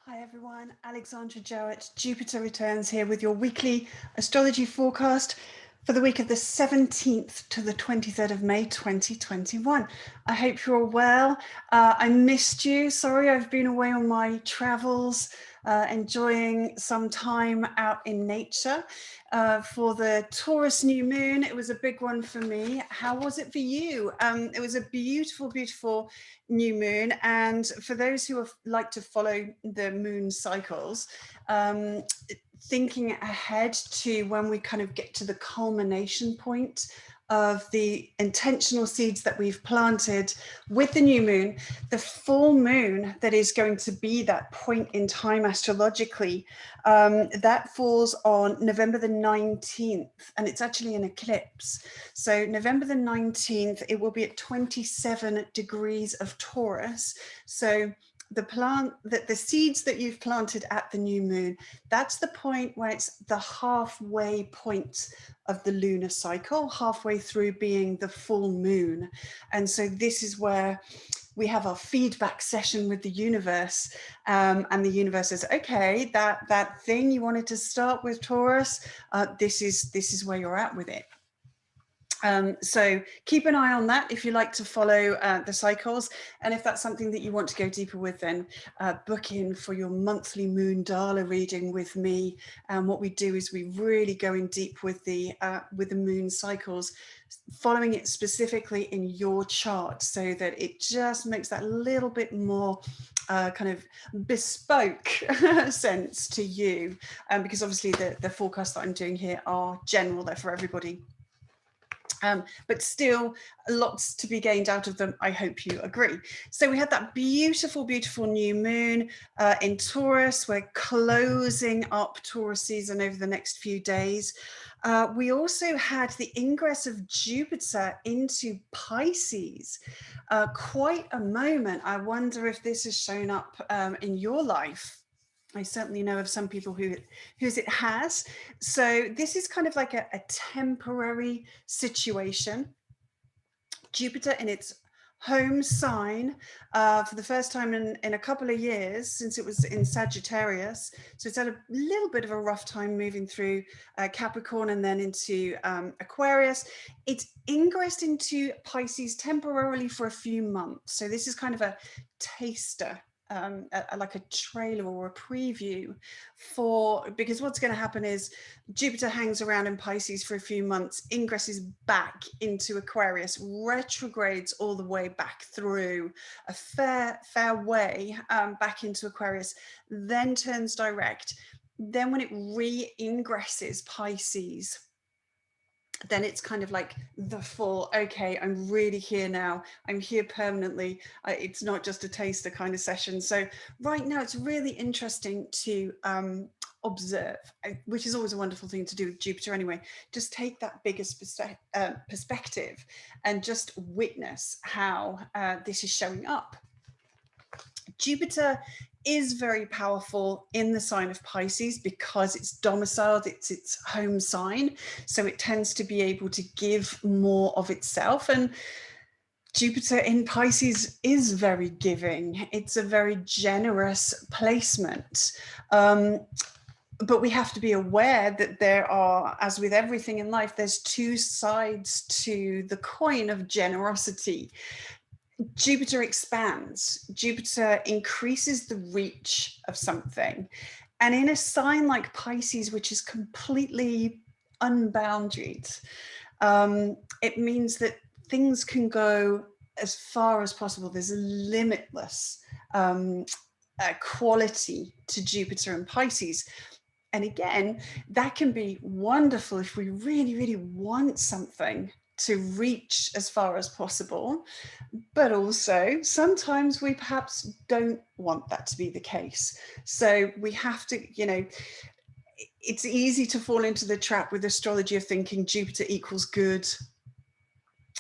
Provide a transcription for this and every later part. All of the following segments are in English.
Hi everyone, Alexandra Jowett, Jupiter Returns here with your weekly astrology forecast for the week of the 17th to the 23rd of May 2021. I hope you're well. I missed you. Sorry, I've been away on my travels, enjoying some time out in nature. For the Taurus new moon, it was a big one for me. How was it for you? It was a beautiful, beautiful new moon, and for those who like to follow the moon cycles, thinking ahead to when we kind of get to the culmination point of the intentional seeds that we've planted with the new moon, the full moon that is going to be that point in time astrologically, that falls on November the 19th, and it's actually an eclipse. So November the 19th, it will be at 27 degrees of Taurus. So the seeds that you've planted at the new moon, that's the point where it's the halfway point of the lunar cycle, halfway through being the full moon. And so this is where we have our feedback session with the universe, and the universe says, okay, that thing you wanted to start with, Taurus, this is where you're at with it. So keep an eye on that if you like to follow the cycles, and if that's something that you want to go deeper with, then book in for your monthly Moondala reading with me. And what we do is we really go in deep with the moon cycles, following it specifically in your chart, so that it just makes that little bit more kind of bespoke sense to you, because obviously the forecasts that I'm doing here are general, they're for everybody. But still lots to be gained out of them. I hope you agree. So we had that beautiful, beautiful new moon in Taurus. We're closing up Taurus season over the next few days. We also had the ingress of Jupiter into Pisces. Quite a moment. I wonder if this has shown up in your life. I certainly know of some people whose it has. So this is kind of like a temporary situation. Jupiter in its home sign for the first time in a couple of years, since it was in Sagittarius. So it's had a little bit of a rough time moving through Capricorn and then into Aquarius. It's ingressed into Pisces temporarily for a few months. So this is kind of a taster, like a trailer or a preview because what's going to happen is Jupiter hangs around in Pisces for a few months, ingresses back into Aquarius, retrogrades all the way back through a fair way back into Aquarius, then turns direct. Then when it re-ingresses Pisces, then it's kind of like the full, okay, I'm really here now. I'm here permanently. It's not just a taster kind of session. So right now it's really interesting to observe, which is always a wonderful thing to do with Jupiter anyway. Just take that biggest perspective and just witness how this is showing up. Jupiter is very powerful in the sign of Pisces because it's domiciled, it's its home sign. So it tends to be able to give more of itself. And Jupiter in Pisces is very giving. It's a very generous placement. But we have to be aware that there are, as with everything in life, there's two sides to the coin of generosity. Jupiter expands, Jupiter increases the reach of something. And in a sign like Pisces, which is completely unboundaried, it means that things can go as far as possible. There's a limitless quality to Jupiter and Pisces. And again, that can be wonderful if we really, really want something to reach as far as possible. But also, sometimes we perhaps don't want that to be the case. So we have to, it's easy to fall into the trap with astrology of thinking Jupiter equals good,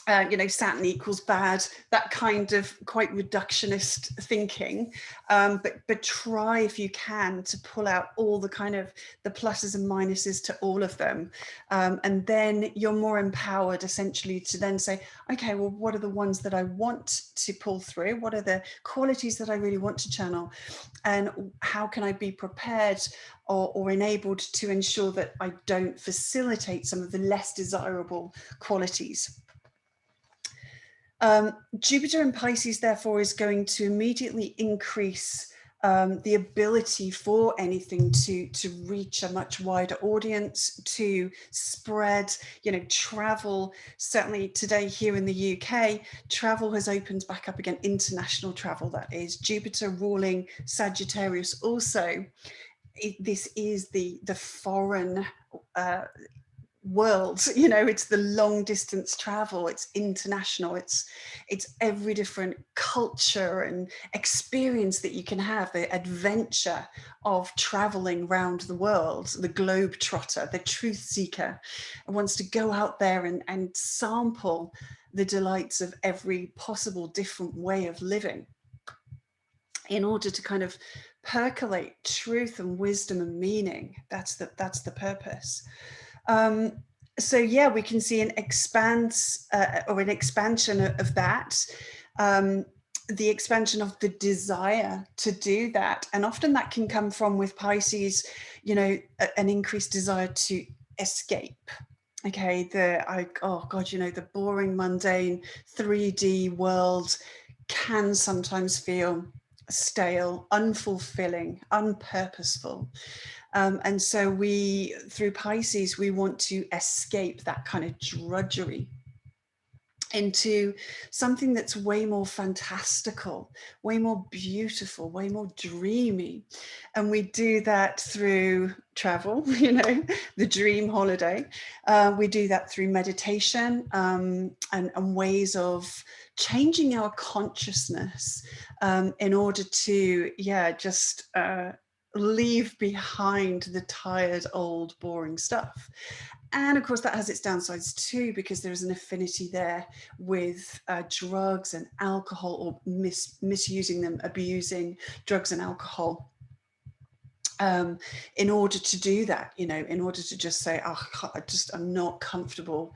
Saturn equals bad, that kind of quite reductionist thinking. But try, if you can, to pull out all the kind of the pluses and minuses to all of them. And then you're more empowered essentially to then say, okay, well, what are the ones that I want to pull through? What are the qualities that I really want to channel? And how can I be prepared or enabled to ensure that I don't facilitate some of the less desirable qualities? Jupiter in Pisces, therefore, is going to immediately increase the ability for anything to reach a much wider audience, to spread, travel. Certainly today here in the UK, travel has opened back up again, international travel, that is. Jupiter ruling Sagittarius also. This is the foreign world, it's the long distance travel, it's international, it's every different culture and experience that you can have, the adventure of traveling around the world, the globe trotter, the truth seeker, wants to go out there and sample the delights of every possible different way of living in order to kind of percolate truth and wisdom and meaning. That's the purpose. So yeah, we can see an expansion of that, the expansion of the desire to do that, and often that can come from, with Pisces, an increased desire to escape. Okay, the boring, mundane 3D world can sometimes feel stale, unfulfilling, unpurposeful. And so through Pisces, we want to escape that kind of drudgery into something that's way more fantastical, way more beautiful, way more dreamy. And we do that through travel, the dream holiday. We do that through meditation, and ways of changing our consciousness in order to, just leave behind the tired, old, boring stuff. And of course, that has its downsides too, because there is an affinity there with drugs and alcohol, or misusing them, abusing drugs and alcohol. In order to do that, in order to just say, I'm not comfortable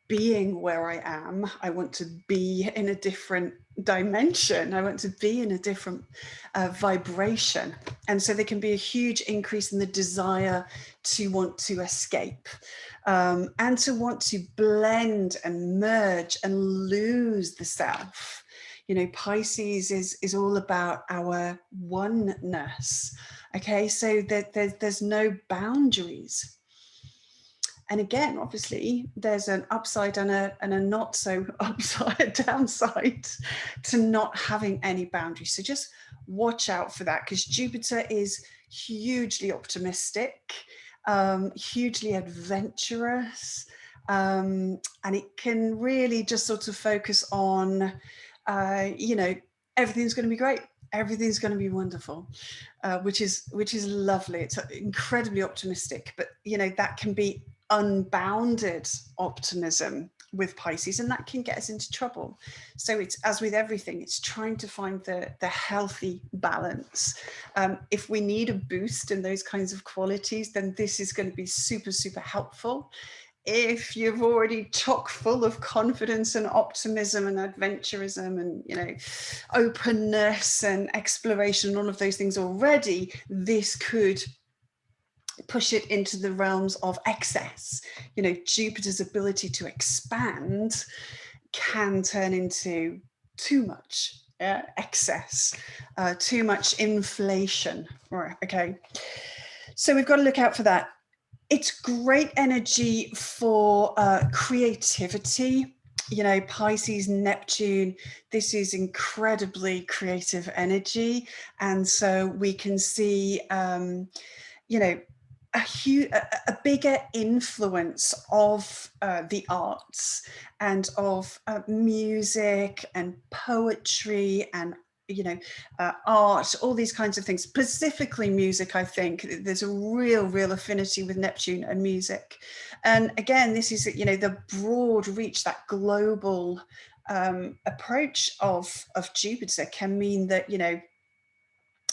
being where I am. I want to be in a different dimension. I want to be in a different vibration. And so there can be a huge increase in the desire to want to escape, and to want to blend and merge and lose the self. Pisces is all about our oneness. Okay, so there's no boundaries. And again, obviously, there's an upside and a not so upside downside to not having any boundaries. So just watch out for that, because Jupiter is hugely optimistic, hugely adventurous, and it can really just sort of focus on, everything's going to be great. Everything's going to be wonderful, which is lovely. It's incredibly optimistic, but that can be unbounded optimism with Pisces, and that can get us into trouble. So it's, as with everything, it's trying to find the healthy balance. If we need a boost in those kinds of qualities, then this is going to be super, super helpful. If you're already chock full of confidence and optimism and adventurism and openness and exploration and all of those things already, this could push it into the realms of excess. Jupiter's ability to expand can turn into too much excess, too much inflation. Okay, so we've got to look out for that. It's great energy for creativity. Pisces, Neptune, this is incredibly creative energy. And so we can see, a bigger influence of the arts and of music and poetry and art, all these kinds of things, specifically music. I think there's a real affinity with Neptune and music. And again, this is, the broad reach, that global approach of Jupiter can mean that,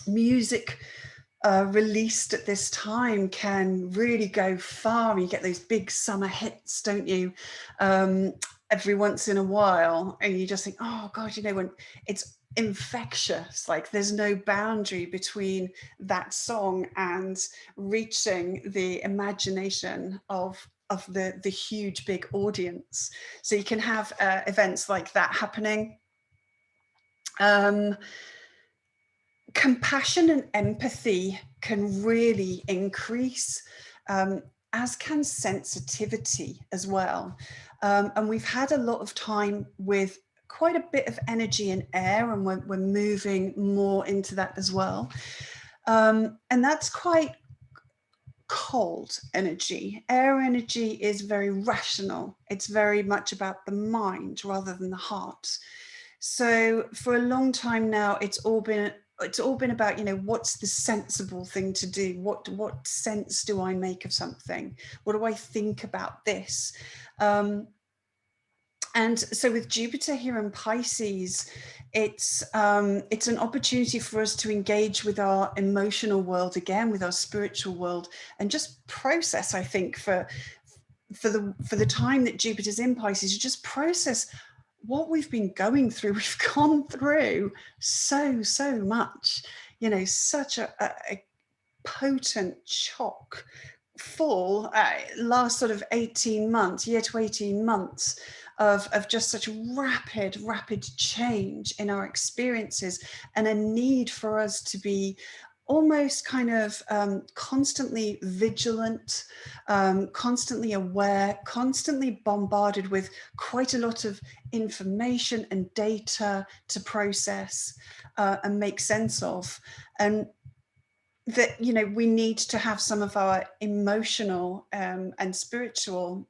music released at this time can really go far. You get those big summer hits, don't you? Every once in a while, and you just think, oh God, when it's infectious, like there's no boundary between that song and reaching the imagination of the huge big audience. So you can have events like that happening. Compassion and empathy can really increase, as can sensitivity as well. And we've had a lot of time with quite a bit of energy and air, and we're moving more into that as well. And that's quite cold energy. Air energy is very rational. It's very much about the mind rather than the heart. So for a long time now, it's all been about, what's the sensible thing to do? What sense do I make of something? What do I think about this? And so with Jupiter here in Pisces, it's an opportunity for us to engage with our emotional world again, with our spiritual world, and just process. I think for the time that Jupiter's in Pisces, you just process what we've been going through. We've gone through so much, such a potent chock full last sort of 18 months, year to 18 months of just such rapid change in our experiences, and a need for us to be almost kind of constantly vigilant, constantly aware, constantly bombarded with quite a lot of information and data to process and make sense of. And that, we need to have some of our emotional and spiritual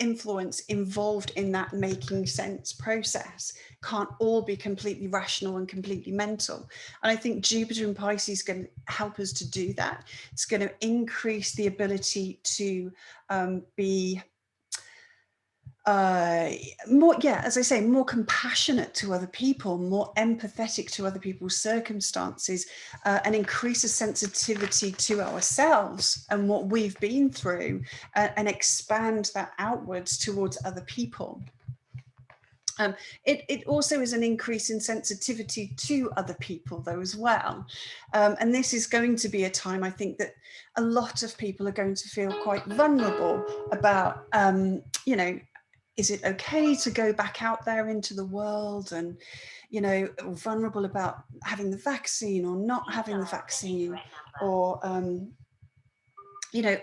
influence involved in that making sense process. Can't all be completely rational and completely mental. And I think Jupiter in Pisces is going to help us to do that. It's going to increase the ability to be more, as I say, more compassionate to other people, more empathetic to other people's circumstances, and increase a sensitivity to ourselves and what we've been through, and expand that outwards towards other people. It also is an increase in sensitivity to other people, though, as well. And this is going to be a time, I think, that a lot of people are going to feel quite vulnerable about, is it okay to go back out there into the world, and, vulnerable about having the vaccine or not having the vaccine, or,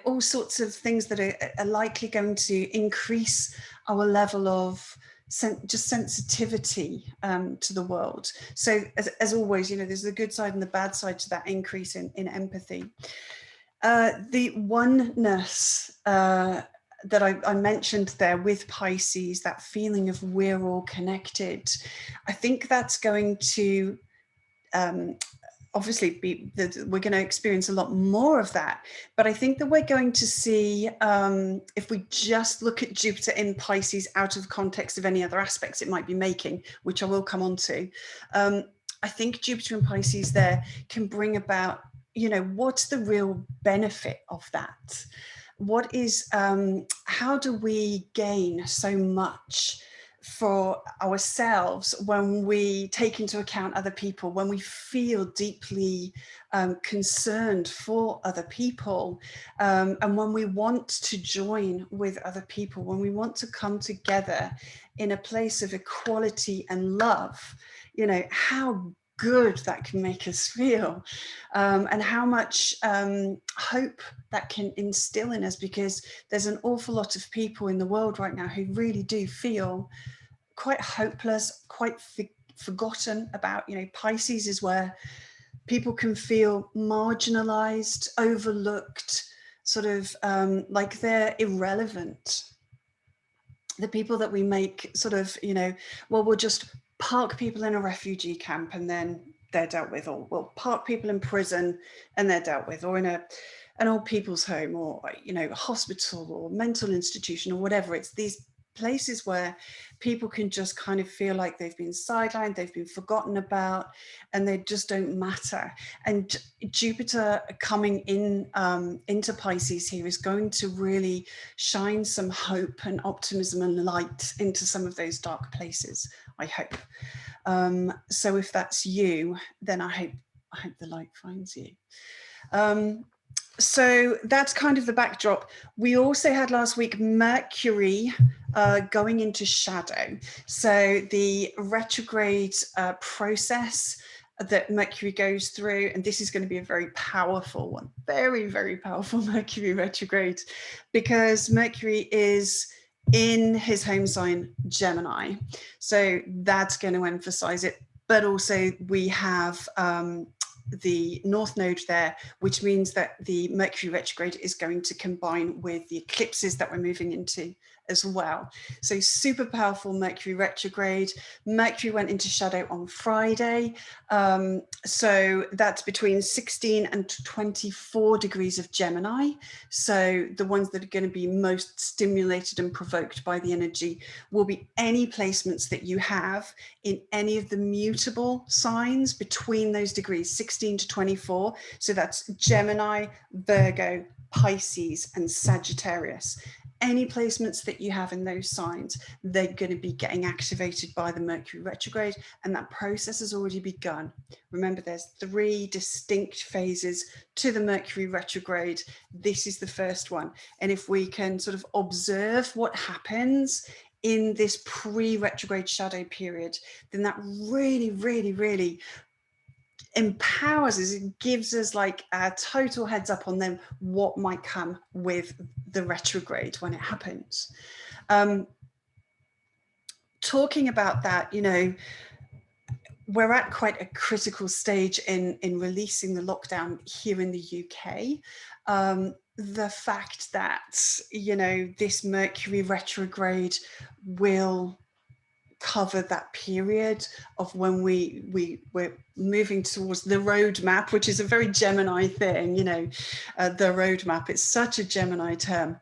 all sorts of things that are likely going to increase our level of just sensitivity to the world. So as always, there's the good side and the bad side to that increase in empathy. The oneness that I mentioned there with Pisces, that feeling of we're all connected, I think that's going to obviously we're going to experience a lot more of that. But I think that we're going to see, if we just look at Jupiter in Pisces out of context of any other aspects it might be making, which I will come on to, I think Jupiter in Pisces there can bring about, what's the real benefit of that? What is, how do we gain so much for ourselves when we take into account other people, when we feel deeply concerned for other people, and when we want to join with other people, when we want to come together in a place of equality and love, how good that can make us feel, and how much hope that can instill in us, because there's an awful lot of people in the world right now who really do feel quite hopeless, quite forgotten about. Pisces is where people can feel marginalized, overlooked, sort of like they're irrelevant. The people that we make sort of, well, we'll just park people in a refugee camp and then they're dealt with, or we'll park people in prison and they're dealt with, or in an old people's home, or, you know, a hospital or mental institution or whatever. It's these places where people can just kind of feel like they've been sidelined, they've been forgotten about, and they just don't matter. And Jupiter coming in into Pisces here is going to really shine some hope and optimism and light into some of those dark places, I hope. So if that's you, then I hope the light finds you. So that's kind of the backdrop. We also had last week Mercury going into shadow. So the retrograde process that Mercury goes through, and this is going to be a very powerful one, very, very powerful Mercury retrograde, because Mercury is in his home sign, Gemini. So that's going to emphasize it. But also we have the North Node there, which means that the Mercury retrograde is going to combine with the eclipses that we're moving into as well. So super powerful Mercury retrograde. Mercury went into shadow on Friday. So that's between 16 and 24 degrees of Gemini. So the ones that are going to be most stimulated and provoked by the energy will be any placements that you have in any of the mutable signs between those degrees, 16 to 24. So that's Gemini, Virgo, Pisces, and Sagittarius. Any placements that you have in those signs, they're going to be getting activated by the Mercury retrograde, and that process has already begun. Remember, there's 3 distinct phases to the Mercury retrograde. This is the first one. And if we can sort of observe what happens in this pre-retrograde shadow period, then that really, really, really empowers us. It gives us like a total heads up on then what might come with the retrograde when it happens. Talking about that, you know, we're at quite a critical stage in releasing the lockdown here in the UK. The fact that, you know, this Mercury retrograde will cover that period of when we're moving towards the roadmap, which is a very Gemini thing, you know, the roadmap. It's such a Gemini term.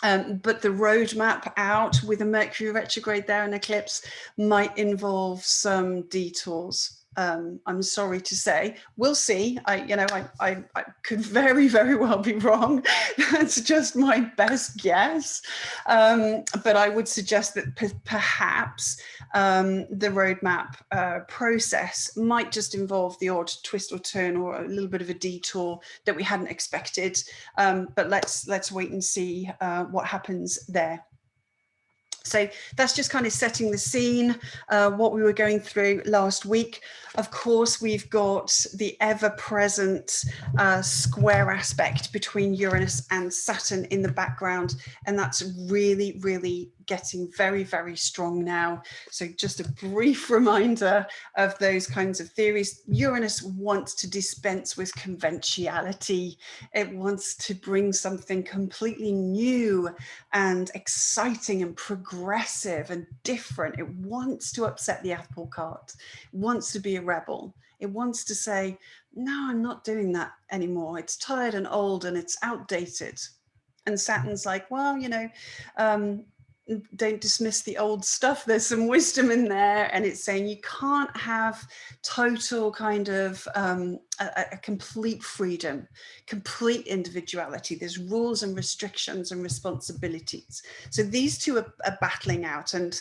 But the roadmap out with a Mercury retrograde there in eclipse might involve some detours. I'm sorry to say, we'll see. I could very, very well be wrong. That's just my best guess. But I would suggest that perhaps the roadmap process might just involve the odd twist or turn or a little bit of a detour that we hadn't expected. But let's wait and see what happens there. So that's just kind of setting the scene, what we were going through last week. Of course, we've got the ever-present square aspect between Uranus and Saturn in the background, and that's really, really getting very, very strong now. So just a brief reminder of those kinds of theories. Uranus wants to dispense with conventionality. It wants to bring something completely new and exciting and progressive and different. It wants to upset the apple cart. It wants to be a rebel. It wants to say, no, I'm not doing that anymore. It's tired and old and it's outdated. And Saturn's like, well, you know, don't dismiss the old stuff. There's some wisdom in there. And it's saying you can't have total kind of a complete freedom, complete individuality. There's rules and restrictions and responsibilities. So these two are battling out, and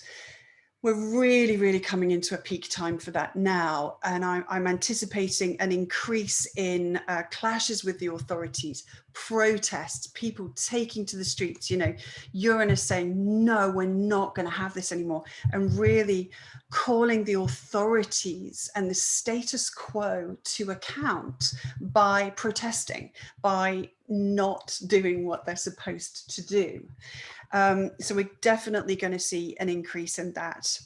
we're really, really coming into a peak time for that now. And I'm anticipating an increase in clashes with the authorities, protests, people taking to the streets, you know, Uranus saying, no, we're not going to have this anymore, and really calling the authorities and the status quo to account by protesting, by not doing what they're supposed to do. So we're definitely going to see an increase in that.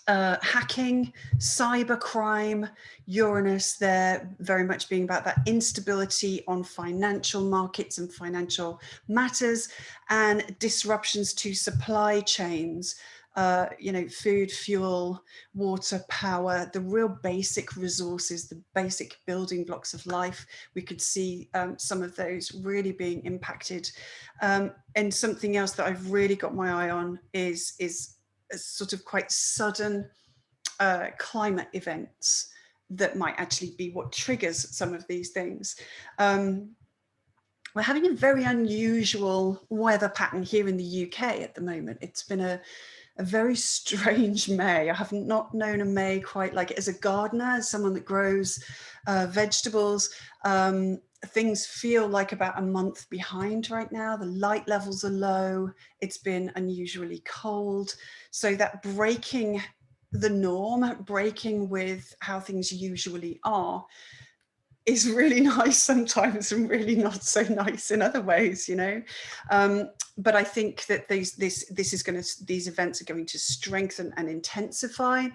Hacking, cybercrime, Uranus there very much being about that instability on financial markets and financial matters, and disruptions to supply chains. you know, food, fuel, water, power, the real basic resources, the basic building blocks of life. We could see some of those really being impacted. And something else that I've really got my eye on is a sort of quite sudden climate events that might actually be what triggers some of these things. We're having a very unusual weather pattern here in the UK at the moment. It's been a very strange May. I have not known a May quite like it. As a gardener, as someone that grows vegetables, things feel like about a month behind right now. The light levels are low. It's been unusually cold. So that breaking the norm, breaking with how things usually are, is really nice sometimes and really not so nice in other ways, you know. But I think that these events are going to strengthen and intensify,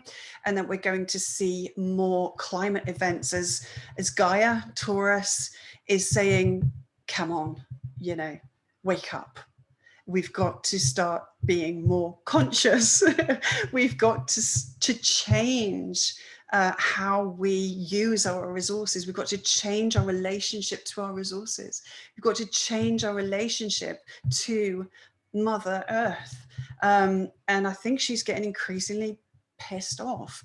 and that we're going to see more climate events as Gaia, Taurus, is saying, come on, you know, wake up. We've got to start being more conscious. We've got to change how we use our resources. We've got to change our relationship to our resources. We've got to change our relationship to Mother Earth. And I think she's getting increasingly pissed off.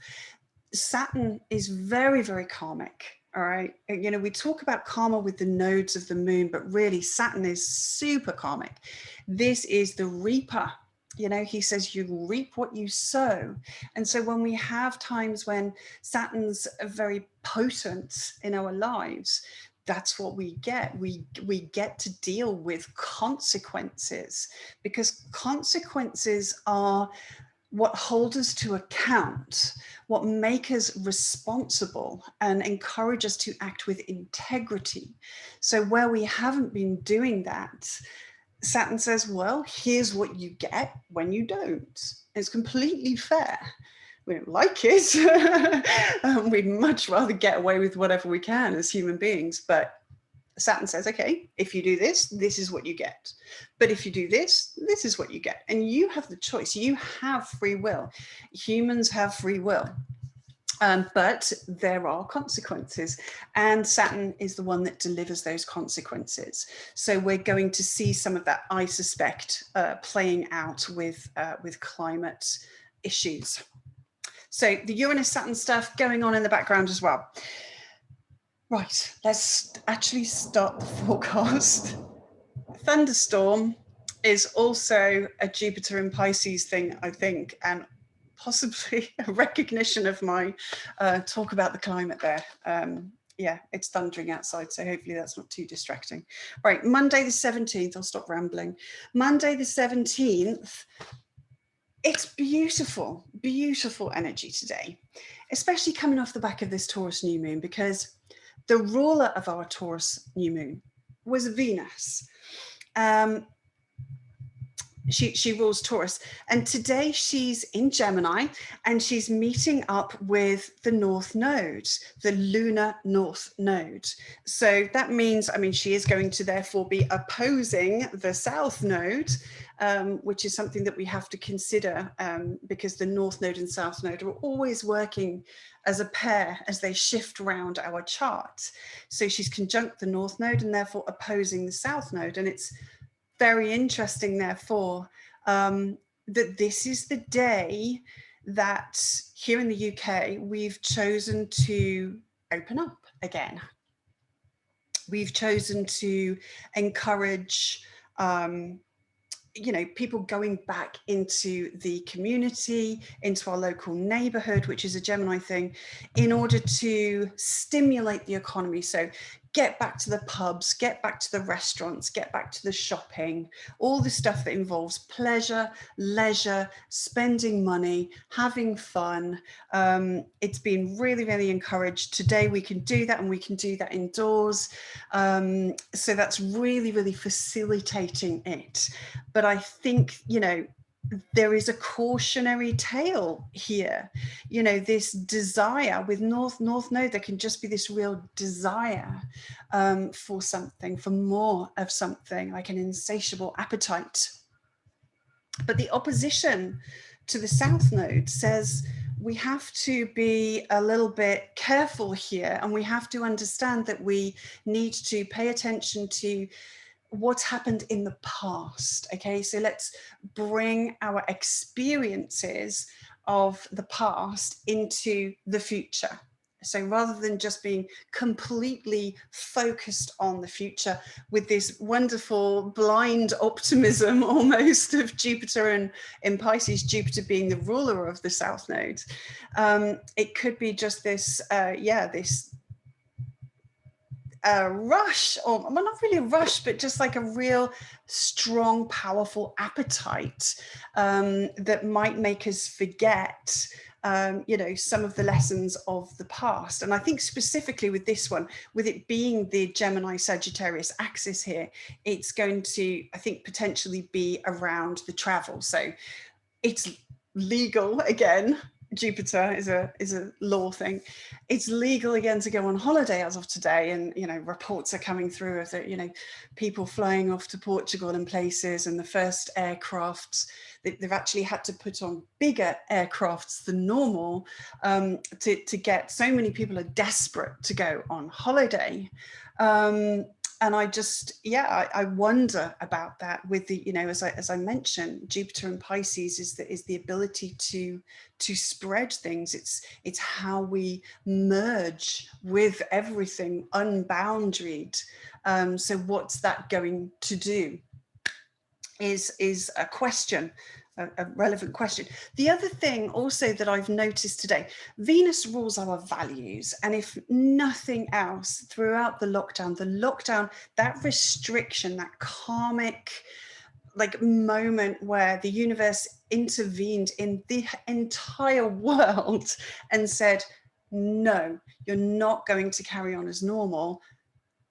Saturn is very, very karmic. All right. You know, we talk about karma with the nodes of the moon, but really Saturn is super karmic. This is the reaper. You know, he says you reap what you sow. And so when we have times when Saturn's very potent in our lives, that's what we get. We get to deal with consequences, because consequences are what hold us to account, what make us responsible and encourage us to act with integrity. So where we haven't been doing that, Saturn says, well, here's what you get when you don't. It's completely fair. We don't like it. We'd much rather get away with whatever we can as human beings, but Saturn says, okay, if you do this, this is what you get. But if you do this, this is what you get. And you have the choice. You have free will. Humans have free will. But there are consequences, and Saturn is the one that delivers those consequences. So we're going to see some of that, I suspect, playing out with climate issues. So the Uranus-Saturn stuff going on in the background as well. Right, let's actually start the forecast. Thunderstorm is also a Jupiter in Pisces thing, I think, and possibly a recognition of my talk about the climate there. Yeah, it's thundering outside, so hopefully that's not too distracting. Right, Monday the 17th, I'll stop rambling. Monday the 17th, it's beautiful, beautiful energy today, especially coming off the back of this Taurus new moon, because the ruler of our Taurus new moon was Venus. She rules Taurus, and today she's in Gemini, and she's meeting up with the North Node, the lunar North Node. So that means, I mean, she is going to therefore be opposing the South Node, which is something that we have to consider, because the North Node and South Node are always working as a pair as they shift around our chart. So she's conjunct the North Node and therefore opposing the South Node, and it's very interesting, therefore, that this is the day that here in the UK, we've chosen to open up again. We've chosen to encourage, you know, people going back into the community, into our local neighborhood, which is a Gemini thing, in order to stimulate the economy. So get back to the pubs, get back to the restaurants, get back to the shopping, all the stuff that involves pleasure, leisure, spending money, having fun. It's been really, really encouraged. Today we can do that, and we can do that indoors. So that's really, really facilitating it. But I think, you know, there is a cautionary tale here. You know, this desire with North Node, there can just be this real desire for something, for more of something, like an insatiable appetite. But the opposition to the South Node says we have to be a little bit careful here, and we have to understand that we need to pay attention to what's happened in the past. Okay, so let's bring our experiences of the past into the future. So rather than just being completely focused on the future with this wonderful blind optimism almost of Jupiter and in Pisces, Jupiter being the ruler of the South Node, it could be just this, this rush, or well, not really a rush, but just like a real strong, powerful appetite that might make us forget some of the lessons of the past. And I think specifically with this one, with it being the Gemini Sagittarius axis here, it's going to, I think, potentially be around the travel. So it's legal again. Jupiter is a law thing. It's legal again to go on holiday as of today, and reports are coming through of the people flying off to Portugal and places, and the first aircrafts they've actually had to put on bigger aircrafts than normal to get. So many people are desperate to go on holiday. And I just, I wonder about that with the, as I mentioned, Jupiter and Pisces is the ability to spread things. It's how we merge with everything unboundaried. So what's that going to do is a question, a relevant question. The other thing also that I've noticed today, Venus rules our values. And if nothing else, throughout the lockdown, that restriction, that karmic moment where the universe intervened in the entire world and said, no, you're not going to carry on as normal.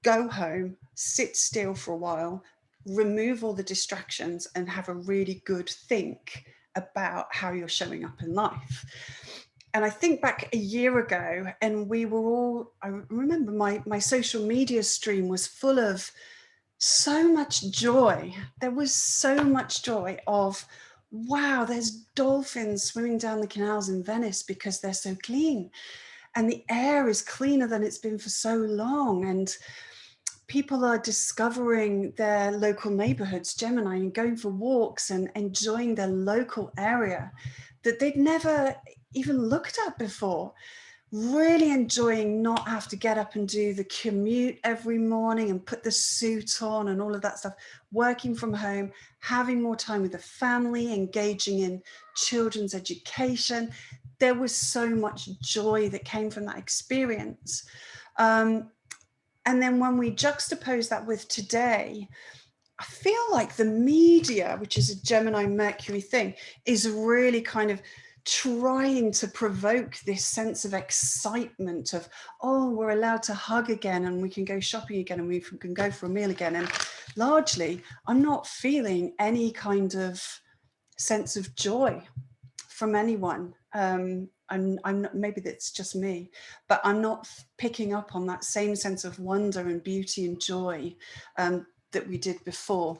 Go home, sit still for a while, remove all the distractions, and have a really good think about how you're showing up in life. And I think back a year ago, and we were all, I remember my social media stream was full of so much joy. There was so much joy of, wow, there's dolphins swimming down the canals in Venice because they're so clean. And the air is cleaner than it's been for so long. And people are discovering their local neighborhoods, Gemini, and going for walks and enjoying their local area that they'd never even looked at before. Really enjoying not have to get up and do the commute every morning and put the suit on and all of that stuff, working from home, having more time with the family, engaging in children's education. There was so much joy that came from that experience. And then when we juxtapose that with today, I feel like the media, which is a Gemini Mercury thing, is really kind of trying to provoke this sense of excitement of, oh, we're allowed to hug again, and we can go shopping again, and we can go for a meal again. And largely, I'm not feeling any kind of sense of joy from anyone. I'm not, maybe that's just me, but I'm not picking up on that same sense of wonder and beauty and joy that we did before.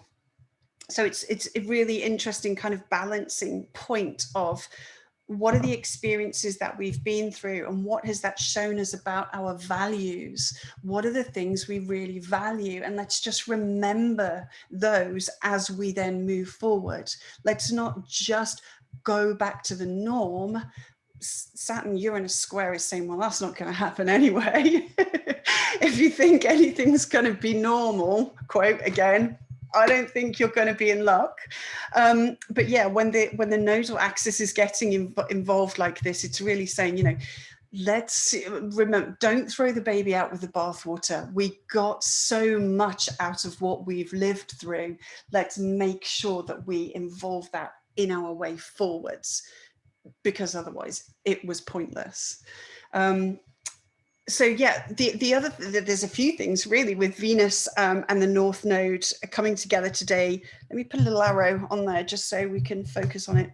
So it's a really interesting kind of balancing point of what are the experiences that we've been through, and what has that shown us about our values? What are the things we really value? And let's just remember those as we then move forward. Let's not just go back to the norm. Saturn Uranus square is saying, well, that's not going to happen anyway. If you think anything's going to be normal, quote again, I don't think you're going to be in luck. But yeah, when the nodal axis is getting involved like this, it's really saying, let's remember, don't throw the baby out with the bathwater. We got so much out of what we've lived through. Let's make sure that we involve that in our way forwards, because otherwise it was pointless. So yeah, the other, there's a few things really with Venus and the North Node coming together today. Let me put a little arrow on there just so we can focus on it.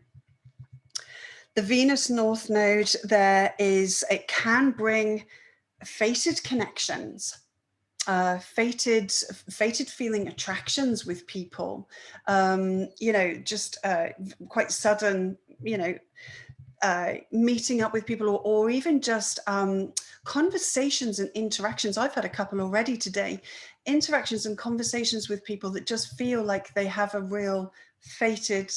The Venus North Node, it can bring fated connections, fated feeling attractions with people, just quite sudden you know, meeting up with people, or even just conversations and interactions. I've had a couple already today, interactions and conversations with people that just feel like they have a real fated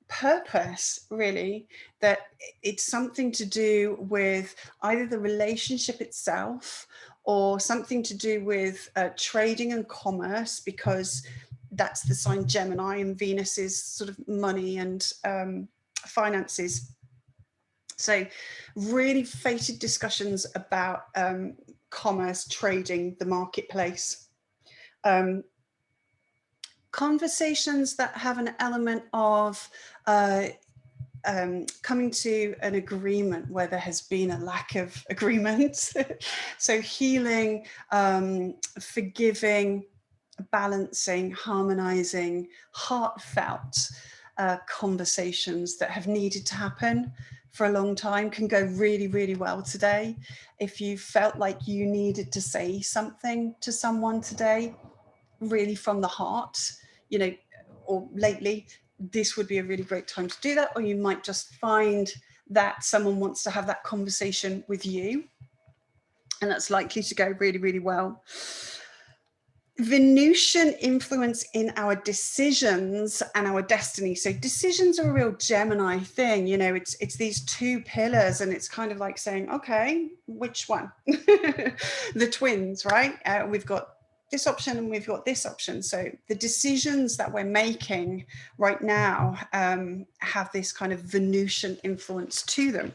purpose, really, that it's something to do with either the relationship itself or something to do with trading and commerce, because that's the sign Gemini, and Venus is sort of money and finances. So really fated discussions about commerce, trading, the marketplace. Conversations that have an element of coming to an agreement where there has been a lack of agreement. So healing, forgiving, balancing, harmonizing, heartfelt conversations that have needed to happen for a long time can go really, really well today. If you felt like you needed to say something to someone today, really from the heart, you know, or lately, this would be a really great time to do that. Or you might just find that someone wants to have that conversation with you, and that's likely to go really, really well. Venusian influence in our decisions and our destiny. So decisions are a real Gemini thing. You know, it's these two pillars, and it's kind of like saying, okay, which one? The twins, right? We've got this option and we've got this option. So the decisions that we're making right now have this kind of Venusian influence to them.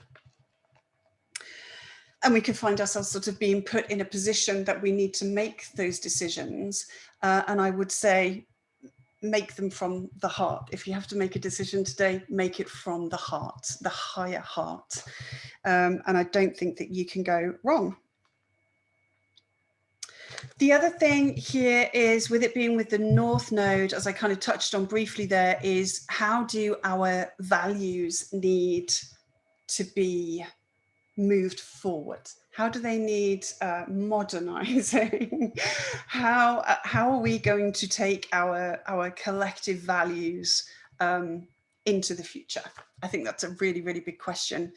And we can find ourselves sort of being put in a position that we need to make those decisions. And I would say, make them from the heart. If you have to make a decision today, make it from the heart, the higher heart. And I don't think that you can go wrong. The other thing here is, with it being with the North Node, as I kind of touched on briefly there, is how do our values need to be moved forward? How do they need modernizing? How are we going to take our collective values into the future? I think that's a really, really big question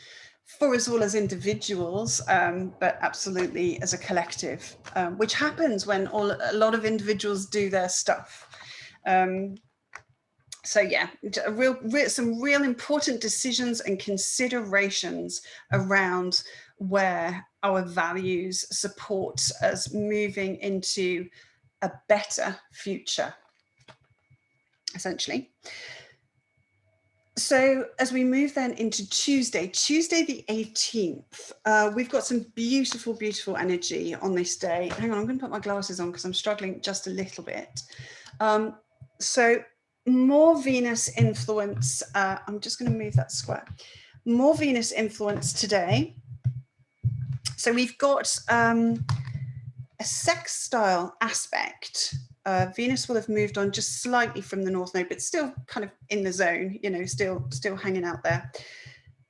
for us all as individuals, but absolutely as a collective, which happens when a lot of individuals do their stuff. So yeah, some real important decisions and considerations around where our values support us moving into a better future, essentially. So as we move then into Tuesday the 18th, we've got some beautiful, beautiful energy on this day. Hang on, I'm going to put my glasses on because I'm struggling just a little bit. So more Venus influence. I'm just going to move that square. More Venus influence today. So we've got a sextile aspect. Venus will have moved on just slightly from the North Node, but still kind of in the zone, you know, still hanging out there.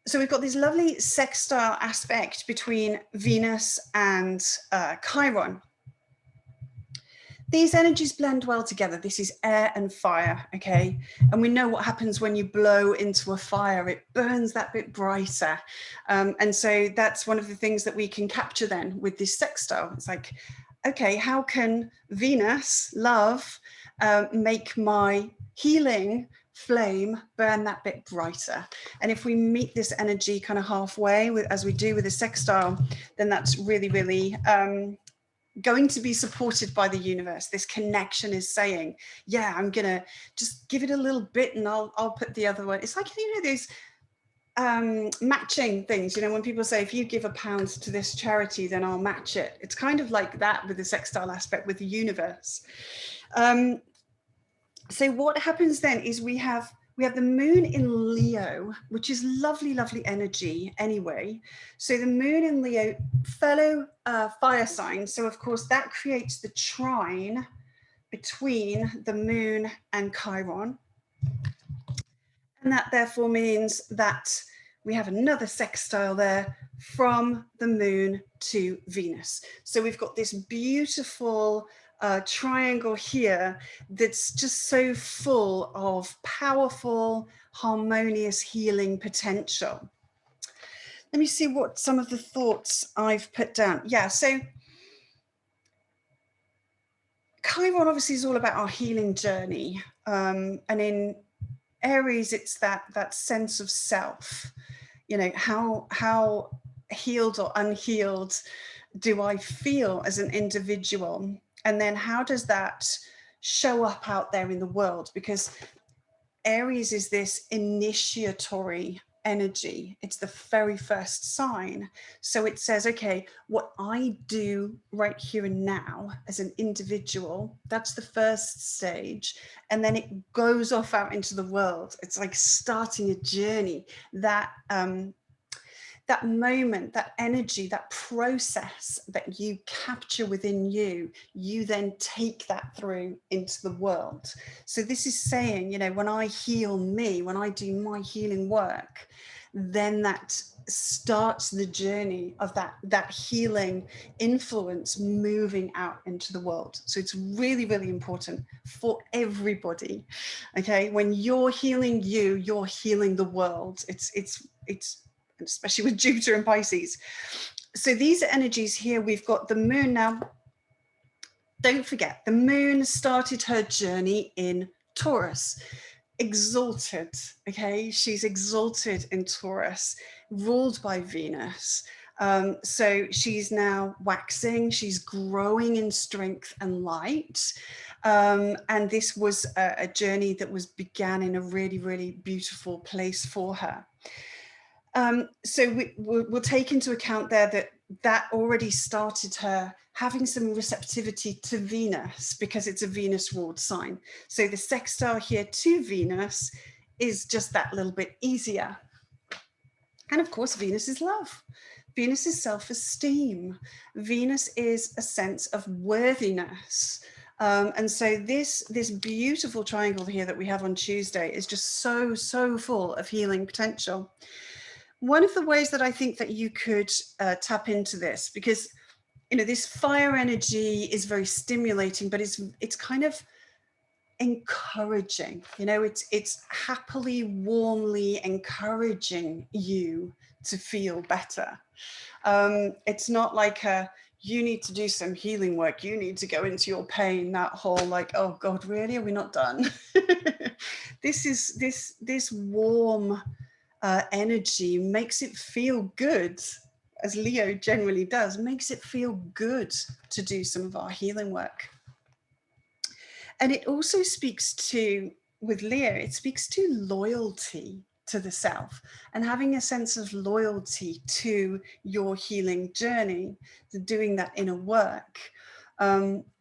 So we've got this lovely sextile aspect between Venus and Chiron. These energies blend well together. This is air and fire, okay? And we know what happens when you blow into a fire. It burns that bit brighter. And so that's one of the things that we can capture then with this sextile. It's like, okay, how can Venus, love, make my healing flame burn that bit brighter? And if we meet this energy kind of halfway, as we do with the sextile, then that's really, really going to be supported by the universe. This connection is saying, yeah, I'm gonna just give it a little bit and I'll put the other one. It's like, you know, these matching things, you know, when people say, if you give £1 to this charity, then I'll match it. It's kind of like that with the sextile aspect with the universe. So what happens then is we have the moon in Leo, which is lovely, lovely energy anyway. So the moon in Leo, fellow fire sign. So of course that creates the trine between the moon and Chiron. And that therefore means that we have another sextile there from the moon to Venus. So we've got this beautiful triangle here that's just so full of powerful, harmonious healing potential. Let me see what some of the thoughts I've put down. Yeah, so Chiron obviously is all about our healing journey. And in Aries, it's that sense of self. You know, how healed or unhealed do I feel as an individual? And then how does that show up out there in the world? Because Aries is this initiatory energy. It's the very first sign. So it says, okay, what I do right here and now as an individual, that's the first stage. And then it goes off out into the world. It's like starting a journey that that moment, that energy, that process that you capture within you, you then take that through into the world. So this is saying, you know, when I heal me, when I do my healing work, then that starts the journey of that healing influence moving out into the world. So it's really, really important for everybody. Okay, when you're healing you, you're healing the world. It's especially with Jupiter and Pisces. So these energies here, we've got the moon now. Don't forget, the moon started her journey in Taurus, exalted, okay? She's exalted in Taurus, ruled by Venus. So she's now waxing, she's growing in strength and light. And this was a journey that began in a really, really beautiful place for her. So we'll take into account there that already started her having some receptivity to Venus, because it's a Venus ruled sign. So the sextile here to Venus is just that little bit easier. And of course, Venus is love. Venus is self-esteem. Venus is a sense of worthiness. And so this beautiful triangle here that we have on Tuesday is just so, so full of healing potential. One of the ways that I think that you could tap into this, because, you know, this fire energy is very stimulating, but it's kind of encouraging, you know, it's happily, warmly encouraging you to feel better. It's not like you need to do some healing work, you need to go into your pain, that whole like, oh God, really? Are we not done? This warm energy makes it feel good, as Leo generally does, makes it feel good to do some of our healing work. And it also speaks to, with Leo, it speaks to loyalty to the self and having a sense of loyalty to your healing journey, to doing that inner work.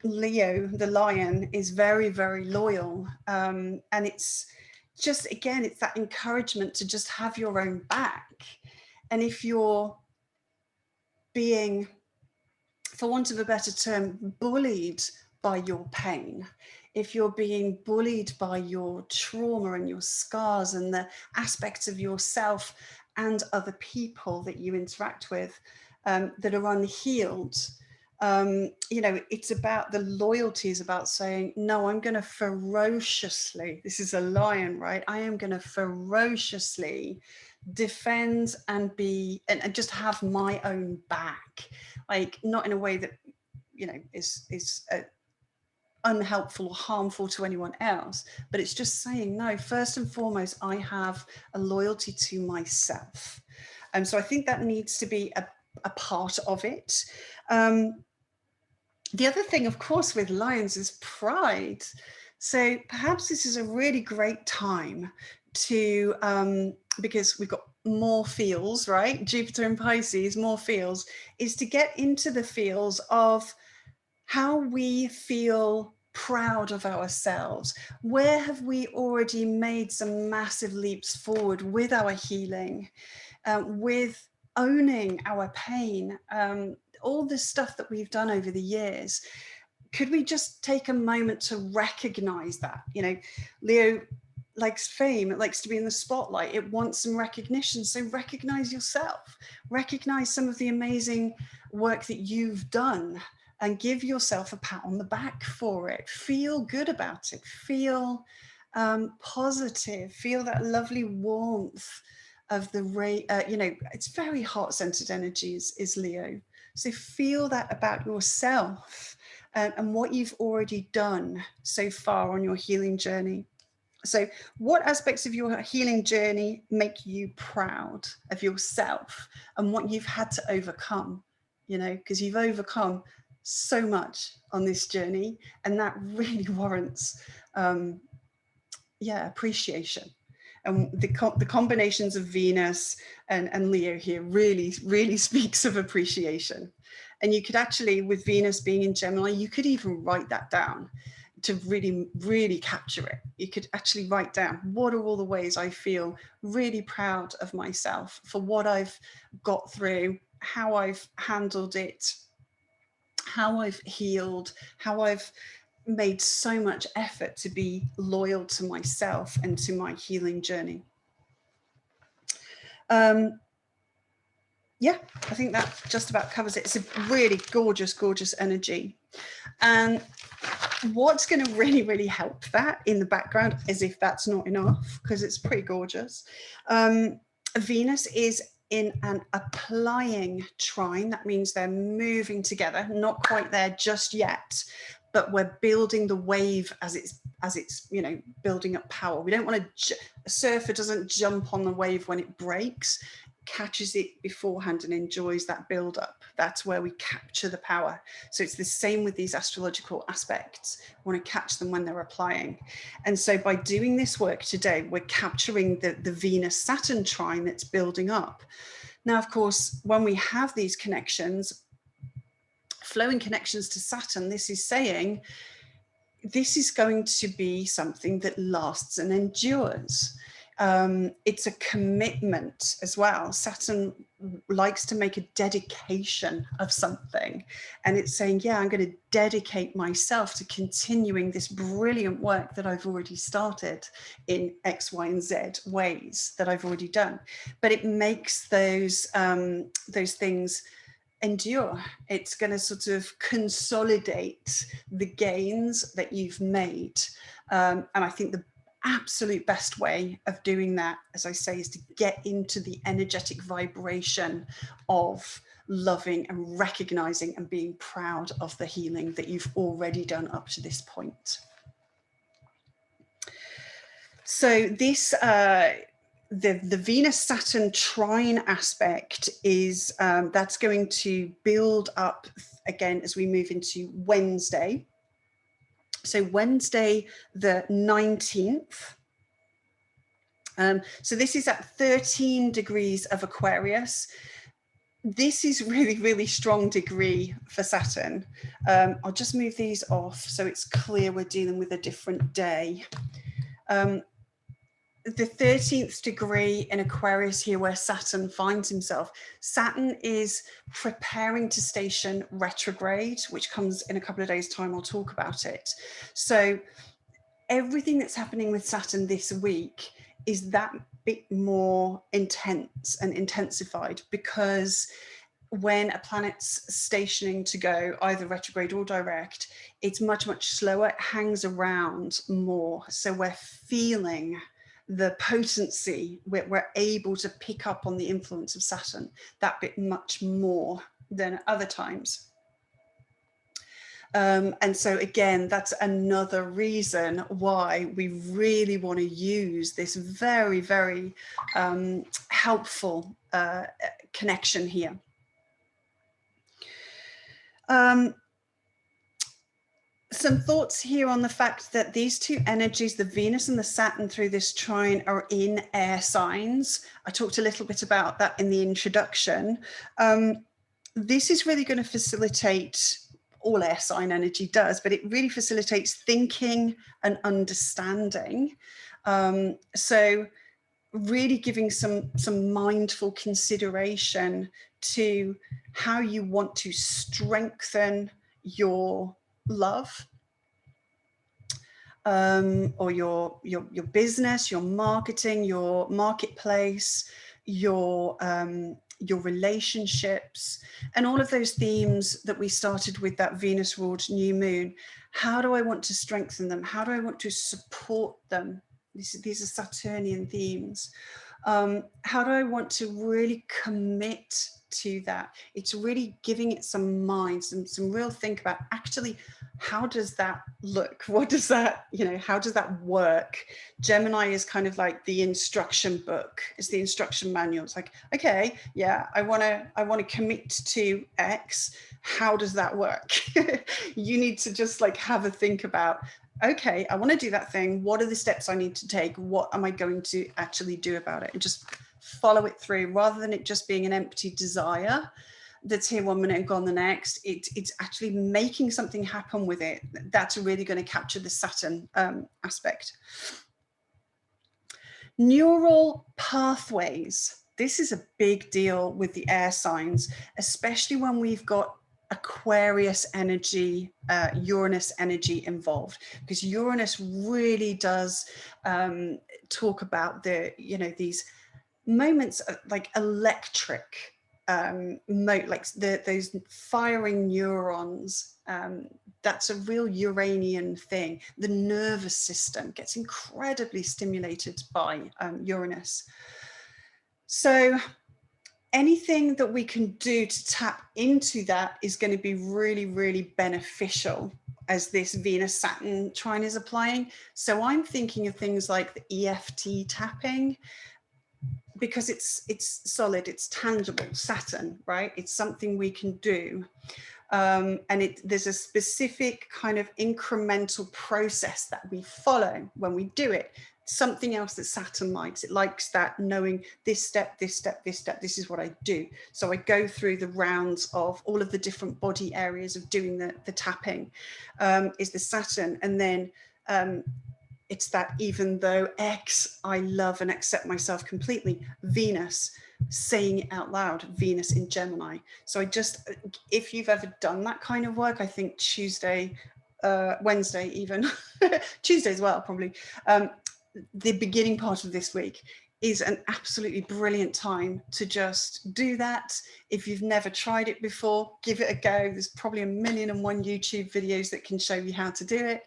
Leo, the lion, is very, very loyal. And it's just, again, it's that encouragement to just have your own back. And if you're being, for want of a better term, bullied by your pain, if you're being bullied by your trauma and your scars and the aspects of yourself and other people that you interact with that are unhealed, you know, it's about, the loyalty is about saying, no, I'm going to ferociously, this is a lion, right? I am going to ferociously defend and be, and just have my own back, like not in a way that, you know, is unhelpful or harmful to anyone else, but it's just saying, no, first and foremost, I have a loyalty to myself. And so I think that needs to be a part of it. The other thing, of course, with lions is pride. So perhaps this is a really great time to, because we've got more feels, right? Jupiter in Pisces, more feels, is to get into the feels of how we feel proud of ourselves. Where have we already made some massive leaps forward with our healing, with owning our pain, all the stuff that we've done over the years? Could we just take a moment to recognize that? You know, Leo likes fame, it likes to be in the spotlight, it wants some recognition. So recognize yourself, recognize some of the amazing work that you've done, and give yourself a pat on the back for it. Feel good about it. Feel positive. Feel that lovely warmth of the it's very heart-centered energy is Leo. So feel that about yourself and what you've already done so far on your healing journey. So what aspects of your healing journey make you proud of yourself and what you've had to overcome? Because you've overcome so much on this journey, and that really warrants appreciation. And the combinations of Venus and Leo here really speaks of appreciation. And you could actually, with Venus being in Gemini, you could even write that down to really capture it. You could actually write down, what are all the ways I feel really proud of myself for what I've got through, how I've handled it, how I've healed, how I've made so much effort to be loyal to myself and to my healing journey. Yeah, I think that just about covers it. It's a really gorgeous energy. And what's going to really help that in the background, as if that's not enough, because it's pretty gorgeous. Venus is in an applying trine. That means they're moving together, not quite there just yet, but we're building the wave as it's building up power. We don't want to, a surfer doesn't jump on the wave when it breaks, catches it beforehand and enjoys that build up. That's where we capture the power. So it's the same with these astrological aspects. We want to catch them when they're applying. And so by doing this work today, we're capturing the Venus-Saturn trine that's building up. Now, of course, when we have these connections, flowing connections to Saturn, this is saying this is going to be something that lasts and endures. It's a commitment as well. Saturn likes to make a dedication of something, and it's saying, yeah, I'm going to dedicate myself to continuing this brilliant work that I've already started in X, Y, and Z ways that I've already done. But it makes those things endure. It's going to sort of consolidate the gains that you've made. And I think the absolute best way of doing that, as I say, is to get into the energetic vibration of loving and recognizing and being proud of the healing that you've already done up to this point. So this the Venus-Saturn trine aspect is that's going to build up again as we move into Wednesday. So Wednesday the 19th. So this is at 13 degrees of Aquarius. This is really strong degree for Saturn. I'll just move these off so it's clear we're dealing with a different day. The 13th degree in Aquarius here, where Saturn finds himself. Saturn is preparing to station retrograde, which comes in a couple of days' time. I'll talk about it. So everything that's happening with Saturn this week is that bit more intense and intensified, because when a planet's stationing to go either retrograde or direct, it's much slower. It hangs around more. So we're feeling the potency, we're able to pick up on the influence of Saturn that bit much more than other times. And so again, that's another reason why we really want to use this very helpful connection here. Some thoughts here on the fact that these two energies, the Venus and the Saturn through this trine, are in air signs. I talked a little bit about that in the introduction. This is really going to facilitate, all air sign energy does, but it really facilitates thinking and understanding. So really giving some mindful consideration to how you want to strengthen your love, or your business, your marketing, your marketplace, your your relationships, and all of those themes that we started with that Venus ruled new moon. How do I want to strengthen them? How do I want to support them? These are Saturnian themes. How do I want to really commit to that? It's really giving it some mind, some real think about actually, how does that look? What does that, how does that work? Gemini is kind of like the instruction book. It's the instruction manual. It's like, okay, yeah, I want to commit to X. How does that work? You need to just like have a think about, okay, I want to do that thing. What are the steps I need to take? What am I going to actually do about it? And just follow it through, rather than it just being an empty desire that's here one minute and gone the next. It's actually making something happen with it. That's really going to capture the Saturn aspect. Neural pathways. This is a big deal with the air signs, especially when we've got Aquarius energy, Uranus energy involved, because Uranus really does talk about these moments of, like, electric, like those firing neurons. That's a real Uranian thing. The nervous system gets incredibly stimulated by Uranus. So anything that we can do to tap into that is going to be really, really beneficial as this Venus-Saturn trine is applying. So I'm thinking of things like the EFT tapping, because it's solid, it's tangible, Saturn, right? It's something we can do. And there's a specific kind of incremental process that we follow when we do it. Something else that Saturn likes. It likes that knowing this step, this step, this step, this is what I do. So I go through the rounds of all of the different body areas of doing the tapping, is the Saturn. And then it's that, even though X, I love and accept myself completely, Venus, saying it out loud, Venus in Gemini. So if you've ever done that kind of work, I think Tuesday, Wednesday even, Tuesday as well, probably, the beginning part of this week is an absolutely brilliant time to just do that. If you've never tried it before, give it a go. There's probably 1,000,001 YouTube videos that can show you how to do it.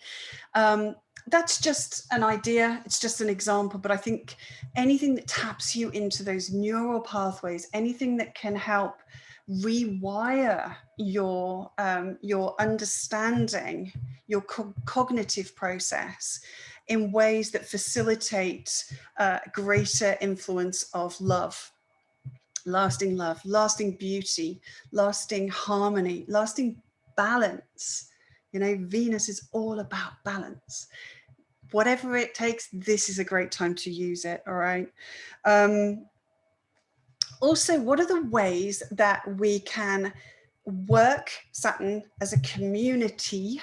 That's just an idea. It's just an example, but I think anything that taps you into those neural pathways, anything that can help rewire your understanding, your cognitive process in ways that facilitate greater influence of love, lasting beauty, lasting harmony, lasting balance. Venus is all about balance. Whatever it takes, this is a great time to use it, all right? Also, what are the ways that we can work Saturn as a community,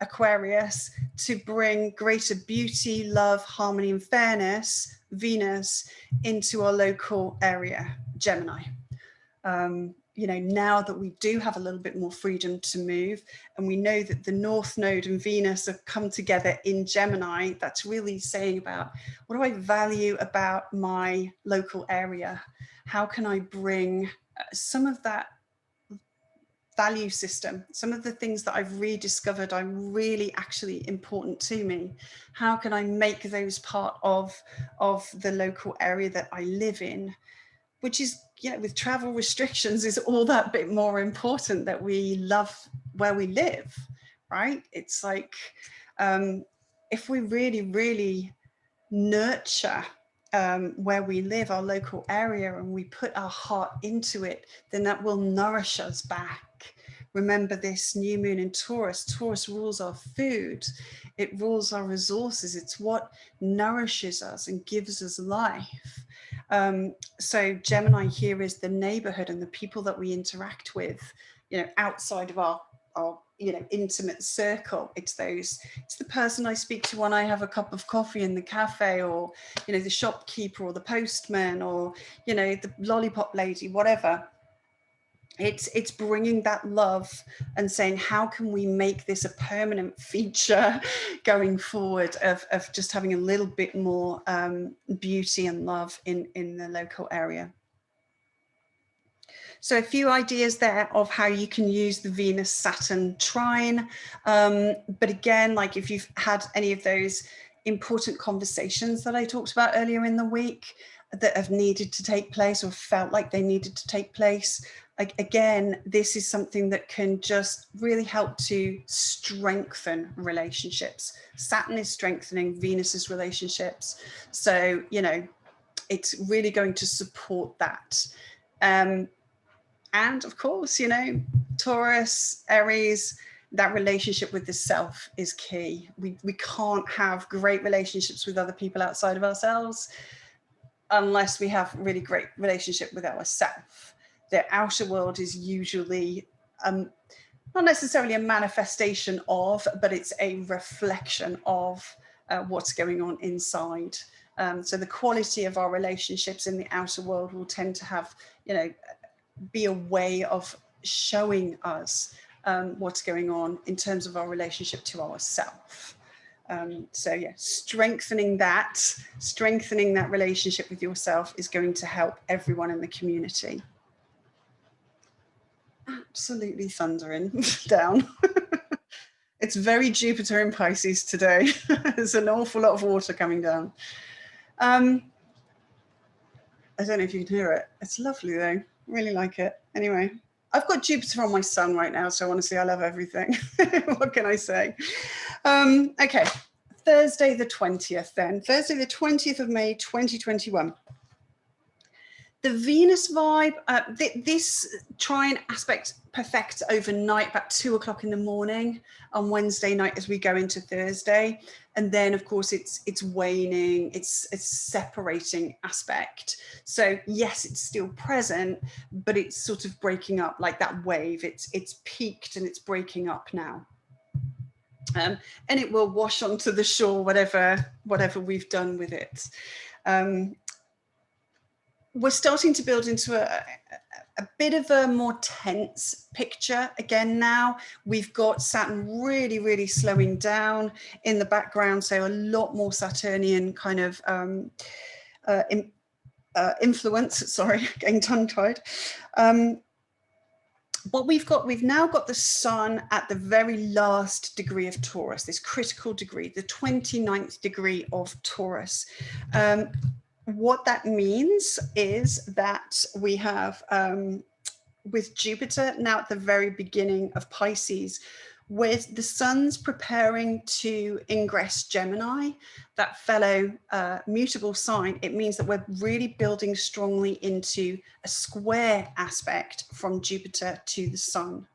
Aquarius, to bring greater beauty, love, harmony, and fairness, Venus, into our local area, Gemini? Now that we do have a little bit more freedom to move, and we know that the North Node and Venus have come together in Gemini, that's really saying about, what do I value about my local area? How can I bring some of that value system, some of the things that I've rediscovered are really actually important to me? How can I make those part of the local area that I live in? Which is, with travel restrictions, is all that bit more important that we love where we live, right? It's like, if we really, really nurture where we live, our local area, and we put our heart into it, then that will nourish us back. Remember this new moon in Taurus. Taurus rules our food. It rules our resources. It's what nourishes us and gives us life. So Gemini here is the neighborhood and the people that we interact with, outside of our intimate circle. It's the person I speak to when I have a cup of coffee in the cafe, or, the shopkeeper, or the postman, or, the lollipop lady, whatever. It's bringing that love and saying, how can we make this a permanent feature going forward of just having a little bit more beauty and love in the local area. So a few ideas there of how you can use the Venus-Saturn trine. But again, like if you've had any of those important conversations that I talked about earlier in the week that have needed to take place or felt like they needed to take place, again, this is something that can just really help to strengthen relationships. Saturn is strengthening Venus's relationships. So, you know, it's really going to support that. And of course, you know, Taurus, Aries, that relationship with the self is key. We can't have great relationships with other people outside of ourselves unless we have really great relationship with ourselves. The outer world is usually not necessarily a manifestation of, but it's a reflection of what's going on inside. So the quality of our relationships in the outer world will tend to have, you know, be a way of showing us what's going on in terms of our relationship to ourselves. So yeah, strengthening that relationship with yourself is going to help everyone in the community. Absolutely thundering down. It's very Jupiter in Pisces today. There's an awful lot of water coming down. I don't know if you can hear it. It's lovely though. Really like it. Anyway, I've got Jupiter on my sun right now, so honestly, I love everything. What can I say? Okay, Thursday the 20th then. Thursday the 20th of May, 2021. The Venus vibe, this trine aspect perfects overnight, about 2 o'clock in the morning on Wednesday night as we go into Thursday. And then, of course, it's waning, it's a separating aspect. So yes, it's still present, but it's sort of breaking up like that wave. It's peaked and it's breaking up now. And it will wash onto the shore, whatever we've done with it. We're starting to build into a bit of a more tense picture again now. We've got Saturn really, really slowing down in the background, so a lot more Saturnian kind of influence, sorry, getting tongue-tied. What we've now got the Sun at the very last degree of Taurus, this critical degree, the 29th degree of Taurus. What that means is that we have, with Jupiter now at the very beginning of Pisces, where the Sun's preparing to ingress Gemini, that fellow mutable sign, it means that we're really building strongly into a square aspect from Jupiter to the Sun.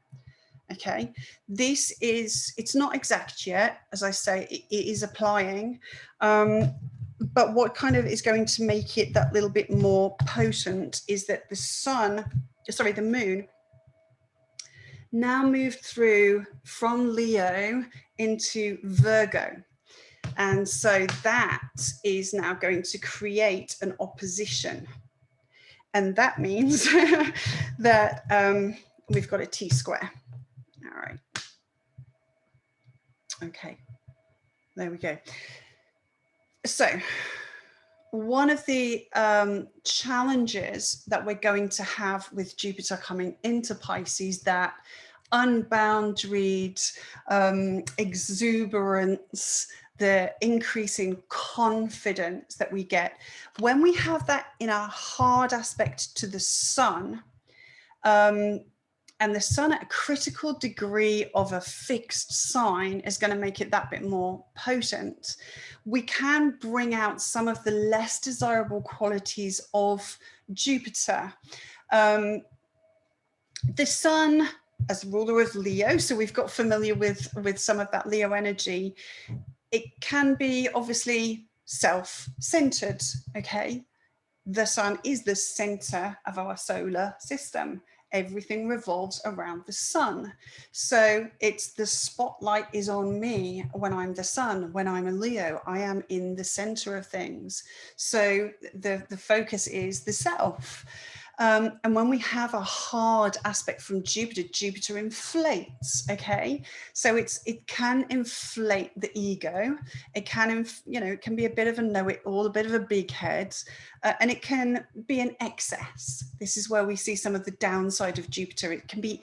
Okay, this is, it's not exact yet, as I say, it is applying. But what kind of is going to make it that little bit more potent is that the moon now moved through from Leo into Virgo. And so that is now going to create an opposition. And that means that we've got a T-square. All right. Okay, there we go. So one of the challenges that we're going to have with Jupiter coming into Pisces, that unboundaried exuberance, the increasing confidence that we get when we have that in a hard aspect to the Sun, and the Sun at a critical degree of a fixed sign is going to make it that bit more potent. We can bring out some of the less desirable qualities of Jupiter. The Sun as ruler of Leo, so we've got familiar with some of that Leo energy. It can be obviously self-centered, okay? The Sun is the center of our solar system. Everything revolves around the Sun. So it's the spotlight is on me when I'm the Sun, when I'm a Leo, I am in the center of things. So the focus is the self. And when we have a hard aspect from Jupiter, Jupiter inflates, okay? So it can inflate the ego. It can, it can be a bit of a know-it-all, a bit of a big head, and it can be an excess. This is where we see some of the downside of Jupiter. It can be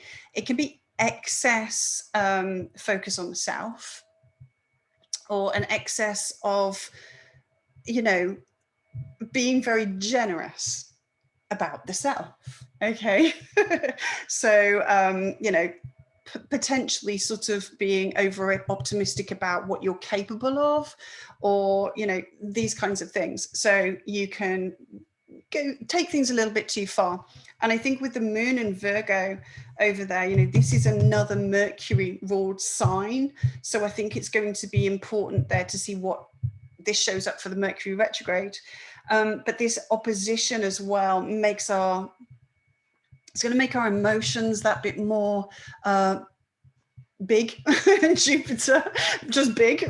excess focus on the self, or an excess of, being very generous about the self. Okay. So, potentially sort of being over optimistic about what you're capable of, or, these kinds of things. So you can take things a little bit too far. And I think with the moon in Virgo over there, this is another Mercury ruled sign. So I think it's going to be important there to see what this shows up for the Mercury retrograde. But this opposition as well it's going to make our emotions that bit more big. Jupiter, just big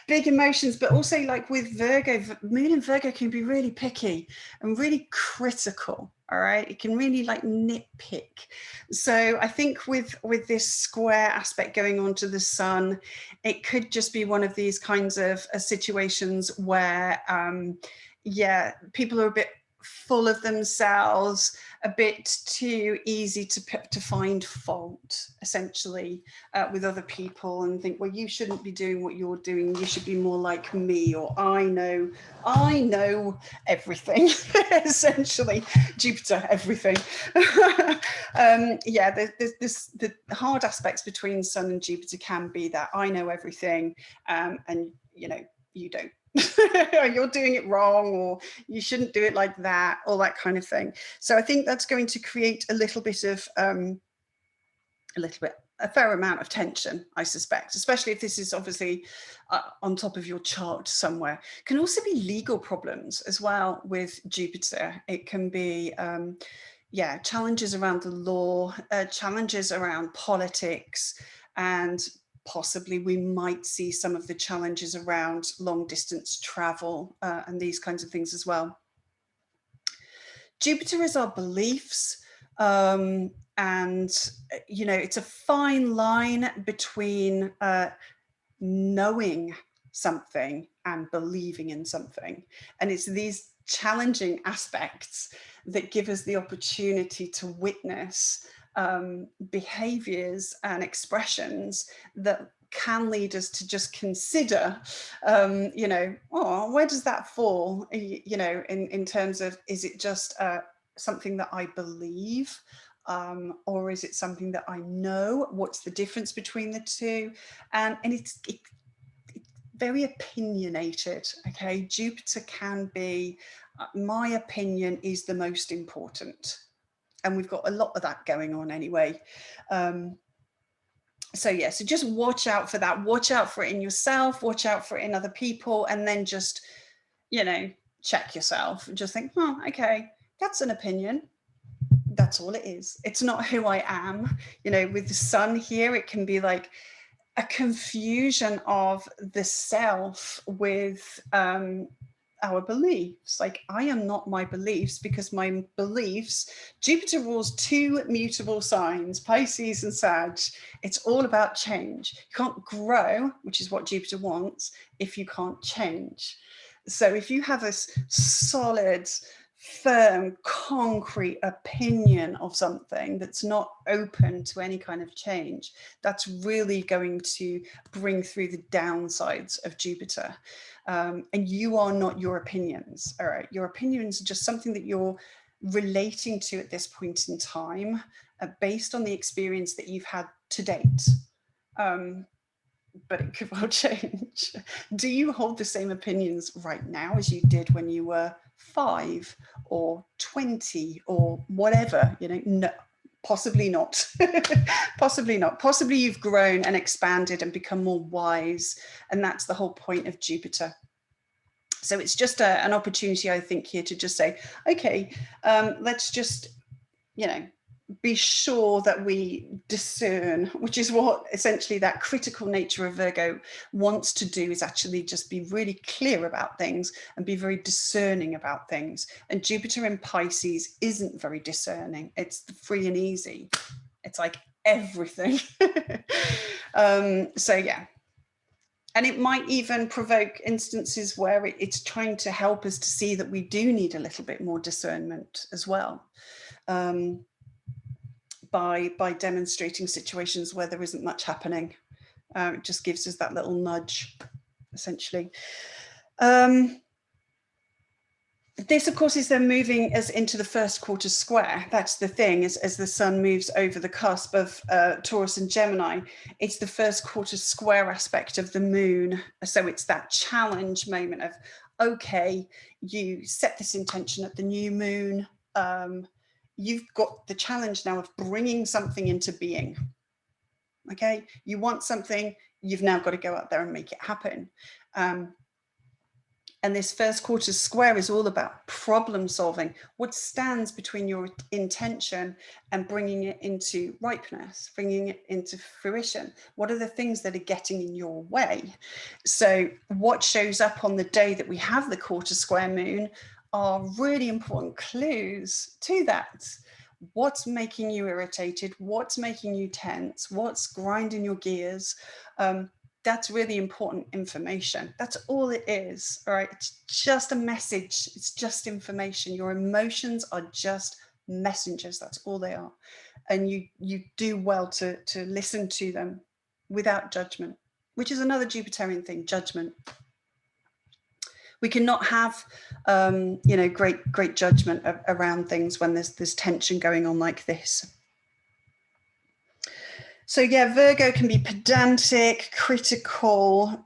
big emotions. But also, like with Virgo, moon in Virgo can be really picky and really critical. All right, it can really like nitpick. So I think with this square aspect going on to the sun, it could just be one of these kinds of situations where people are a bit full of themselves, a bit too easy to find fault, essentially, with other people, and think, well, you shouldn't be doing what you're doing. You should be more like me, or I know everything. Essentially, Jupiter, everything. There's the hard aspects between Sun and Jupiter can be that I know everything, and you don't. You're doing it wrong, or you shouldn't do it like that, all that kind of thing. So I think that's going to create a fair amount of tension, I suspect, especially if this is obviously on top of your chart somewhere. It can also be legal problems as well with Jupiter. It can be challenges around the law, challenges around politics, and possibly we might see some of the challenges around long distance travel and these kinds of things as well. Jupiter is our beliefs, and it's a fine line between knowing something and believing in something, and it's these challenging aspects that give us the opportunity to witness behaviors and expressions that can lead us to just consider, where does that fall, in terms of, is it just something that I believe, or is it something that I know? What's the difference between the two? And it's very opinionated. Okay, Jupiter can be, my opinion is the most important, and we've got a lot of that going on anyway. So just watch out for that. Watch out for it in yourself, watch out for it in other people, and then just check yourself and just think, okay, that's an opinion. That's all it is. It's not who I am. With the sun here, it can be like a confusion of the self with our beliefs. Like, I am not my beliefs, because my beliefs, Jupiter rules two mutable signs, Pisces and Sag. It's all about change. You can't grow, which is what Jupiter wants, if you can't change. So if you have a solid, firm, concrete opinion of something that's not open to any kind of change, that's really going to bring through the downsides of Jupiter. And you are not your opinions. All right, your opinions are just something that you're relating to at this point in time, based on the experience that you've had to date. But it could well change. Do you hold the same opinions right now as you did when you were 5 or 20 or whatever? No, possibly not. Possibly not. Possibly you've grown and expanded and become more wise, and that's the whole point of Jupiter. So it's just an opportunity, I think, here to just say, okay, let's just, be sure that we discern, which is what essentially that critical nature of Virgo wants to do, is actually just be really clear about things and be very discerning about things. And Jupiter in Pisces isn't very discerning. It's free and easy. It's like everything. So yeah. And it might even provoke instances where it's trying to help us to see that we do need a little bit more discernment as well. By demonstrating situations where there isn't much happening. It just gives us that little nudge, essentially. This, of course, is then moving us into the first quarter square. That's the thing, as the sun moves over the cusp of Taurus and Gemini, it's the first quarter square aspect of the moon. So it's that challenge moment of, okay, you set this intention at the new moon. You've got the challenge now of bringing something into being. Okay, you want something, you've now got to go out there and make it happen. And this first quarter square is all about problem solving. What stands between your intention and bringing it into ripeness, bringing it into fruition? What are the things that are getting in your way? So what shows up on the day that we have the quarter square moon are really important clues to that. What's making you irritated? What's making you tense? What's grinding your gears? That's really important information. That's all it is. All right. It's just a message. It's just information. Your emotions are just messengers. That's all they are. And you do well to listen to them without judgment, which is another Jupiterian thing, judgment. We cannot have, great judgment around things when there's tension going on like this. So yeah, Virgo can be pedantic, critical.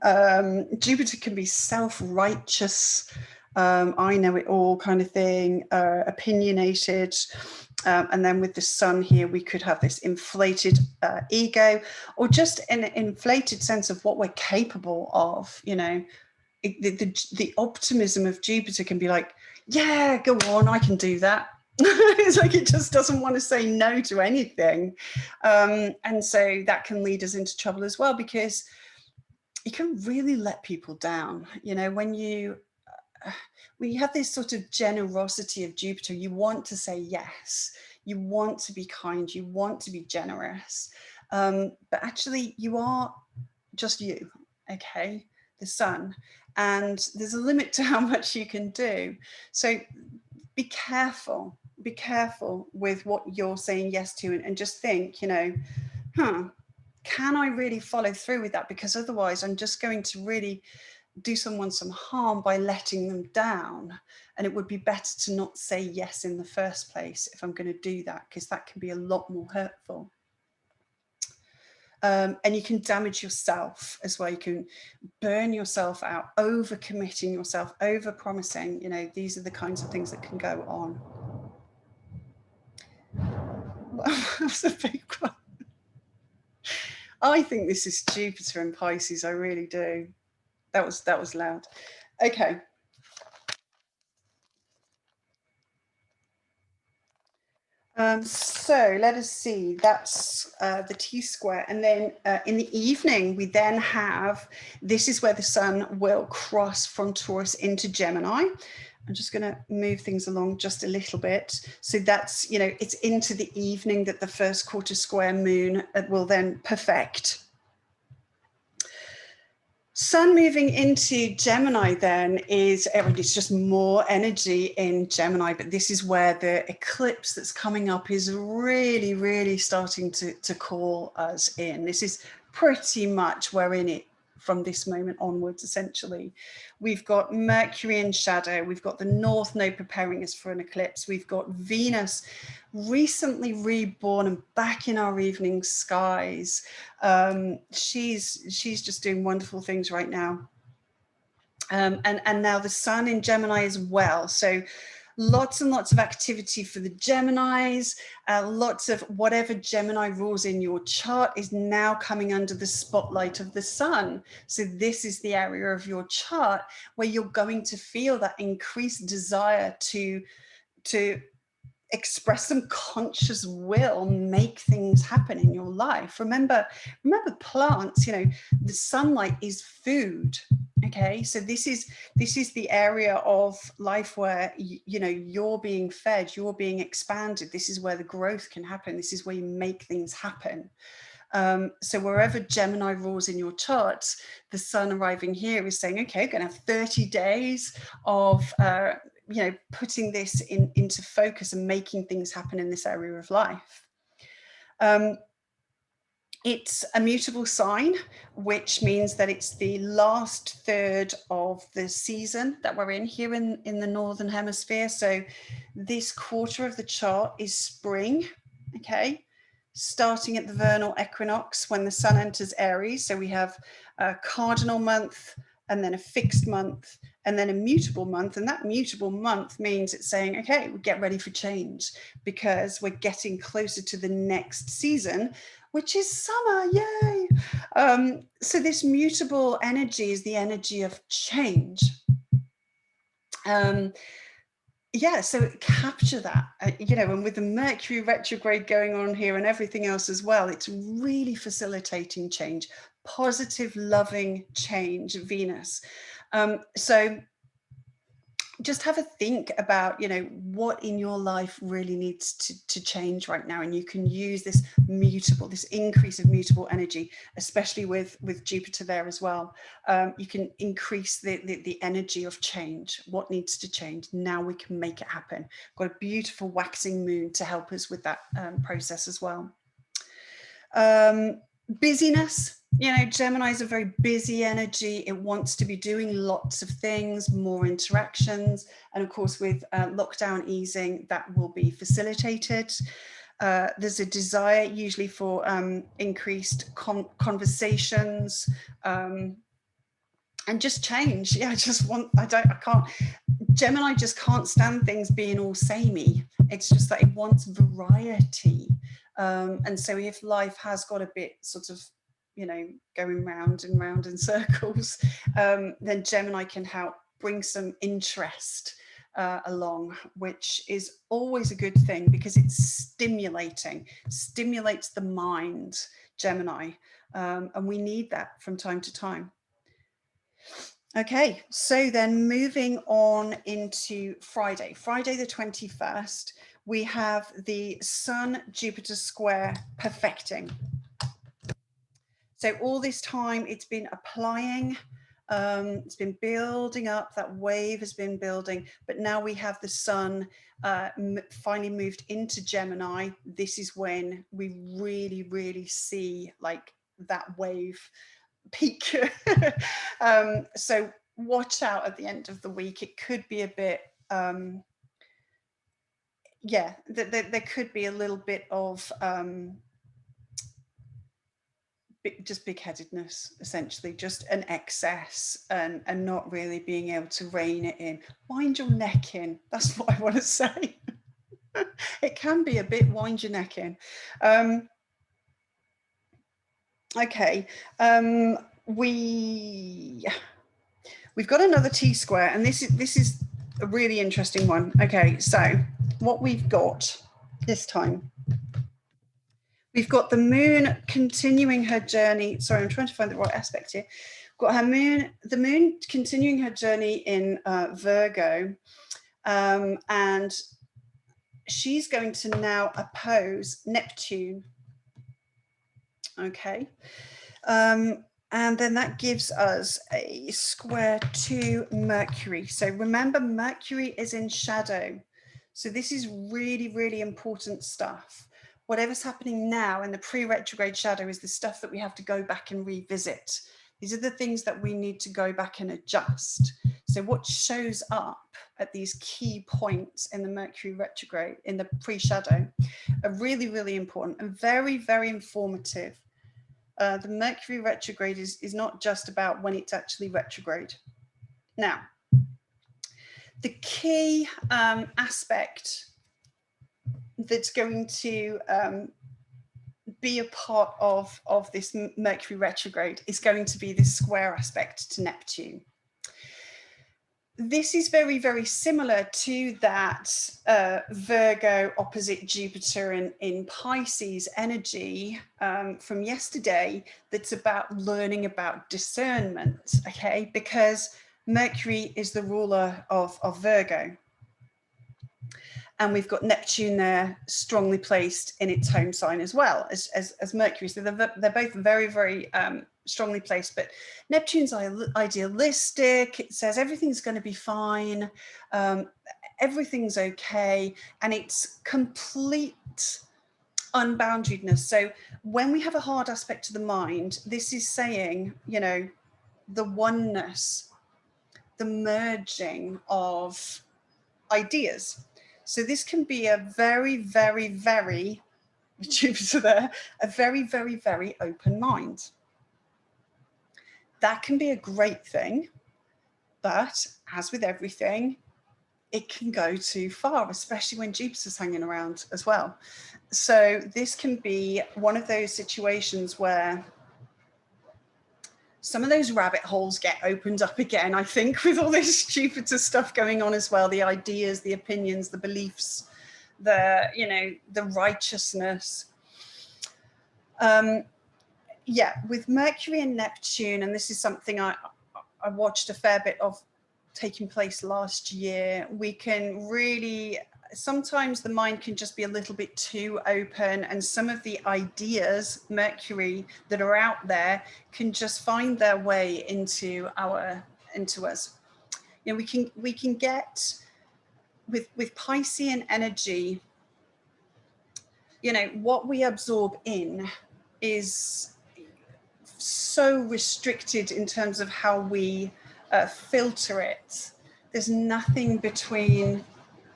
Jupiter can be self-righteous, I know it all kind of thing, opinionated. And then with the sun here, we could have this inflated ego, or just an inflated sense of what we're capable of. The optimism of Jupiter can be like, yeah, go on, I can do that. It's like it just doesn't want to say no to anything. And so that can lead us into trouble as well, because you can really let people down. When you have this sort of generosity of Jupiter, you want to say yes, you want to be kind, you want to be generous. But actually you are just you, okay, the sun. And there's a limit to how much you can do. So be careful with what you're saying yes to, and just think, can I really follow through with that? Because otherwise I'm just going to really do someone some harm by letting them down. And it would be better to not say yes in the first place if I'm going to do that, because that can be a lot more hurtful. And you can damage yourself as well. You can burn yourself out, over committing yourself, over promising. These are the kinds of things that can go on. That was a big one. I think this is Jupiter in Pisces. I really do. That was loud. Okay. So let us see, that's the T-square. And then in the evening, we then have, this is where the sun will cross from Taurus into Gemini. I'm just going to move things along just a little bit. So that's, it's into the evening that the first quarter square moon will then perfect. Sun moving into Gemini then it's just more energy in Gemini, but this is where the eclipse that's coming up is really, really starting to call us in. This is pretty much we're in it from this moment onwards, essentially. We've got Mercury in shadow. We've got the North Node preparing us for an eclipse. We've got Venus recently reborn and back in our evening skies. She's just doing wonderful things right now. And now the sun in Gemini as well. So lots and lots of activity for the Geminis. Lots of whatever Gemini rules in your chart is now coming under the spotlight of the sun. So this is the area of your chart where you're going to feel that increased desire to express some conscious will, make things happen in your life. Remember plants, you know, the sunlight is food. Okay, so this is the area of life where you know, you're being fed, you're being expanded. This is where the growth can happen. This is where you make things happen. So wherever Gemini rules in your charts, the sun arriving here is saying, okay, we're going to have 30 days of you know, putting this into focus and making things happen in this area of life. It's a mutable sign, which means that it's the last third of the season that we're in here in the Northern Hemisphere. So this quarter of the chart is spring, okay? Starting at the vernal equinox when the sun enters Aries. So we have a cardinal month, and then a fixed month, and then a mutable month. And that mutable month means it's saying, okay, we get ready for change because we're getting closer to the next season, which is summer, yay. So this mutable energy is the energy of change. Yeah, so capture that, you know, and with the Mercury retrograde going on here and everything else as well, it's really facilitating change, positive, loving change, Venus. So just have a think about, you know, what in your life really needs to change right now. And you can use this mutable, this increase of mutable energy, especially with Jupiter there as well. You can increase the energy of change. What needs to change? Now we can make it happen. Got a beautiful waxing moon to help us with that process as well. Busyness. You know, Gemini is a very busy energy. It wants to be doing lots of things, more interactions. And of course, with lockdown easing, that will be facilitated. There's a desire usually for increased conversations and just change. Yeah, I can't, Gemini just can't stand things being all samey. It's just that it wants variety. And so if life has got a bit sort of, you know, going round and round in circles, then Gemini can help bring some interest along, which is always a good thing because it's stimulates the mind, Gemini. And we need that from time to time. Okay, so then moving on into Friday the 21st, we have the Sun-Jupiter square perfecting. So all this time it's been applying, it's been building up, that wave has been building, but now we have the sun finally moved into Gemini. This is when we really, really see like that wave peak. So watch out at the end of the week. It could be a bit, yeah, there could be a little bit of just big-headedness, essentially, just an excess and not really being able to rein it in. Wind your neck in. That's what I want to say. It can be a bit wind your neck in. Okay. We've got another T-square, and this is a really interesting one. Okay, so what we've got this time, we've got the moon continuing her journey. Sorry, I'm trying to find the right aspect here. We've got the moon continuing her journey in Virgo, and she's going to now oppose Neptune. Okay. And then that gives us a square to Mercury. So remember, Mercury is in shadow. So this is really, really important stuff. Whatever's happening now in the pre-retrograde shadow is the stuff that we have to go back and revisit. These are the things that we need to go back and adjust. So what shows up at these key points in the Mercury retrograde, in the pre-shadow, are really, really important and very, very informative. The Mercury retrograde is not just about when it's actually retrograde. Now, the key aspect that's going to be a part of this Mercury retrograde is going to be this square aspect to Neptune. This is very, very similar to that Virgo opposite Jupiter in Pisces energy from yesterday, that's about learning about discernment, okay? Because Mercury is the ruler of Virgo. And we've got Neptune there strongly placed in its home sign as well as Mercury. So they're both very, very strongly placed, but Neptune's idealistic. It says everything's going to be fine. Everything's okay. And it's complete unboundedness. So when we have a hard aspect to the mind, this is saying, you know, the oneness, the merging of ideas. So this can be a very, very, very, Jupiter there, a very, very, very open mind. That can be a great thing, but as with everything, it can go too far, especially when Jupiter's hanging around as well. So this can be one of those situations where some of those rabbit holes get opened up again, I think, with all this Jupiter stuff going on as well, the ideas, the opinions, the beliefs, the, you know, the righteousness. Yeah, with Mercury and Neptune, and this is something I watched a fair bit of taking place last year, we can really, sometimes the mind can just be a little bit too open, and some of the ideas, Mercury, that are out there can just find their way into us. You know, we can get with Piscean energy, you know, what we absorb in is so restricted in terms of how we filter it. There's nothing between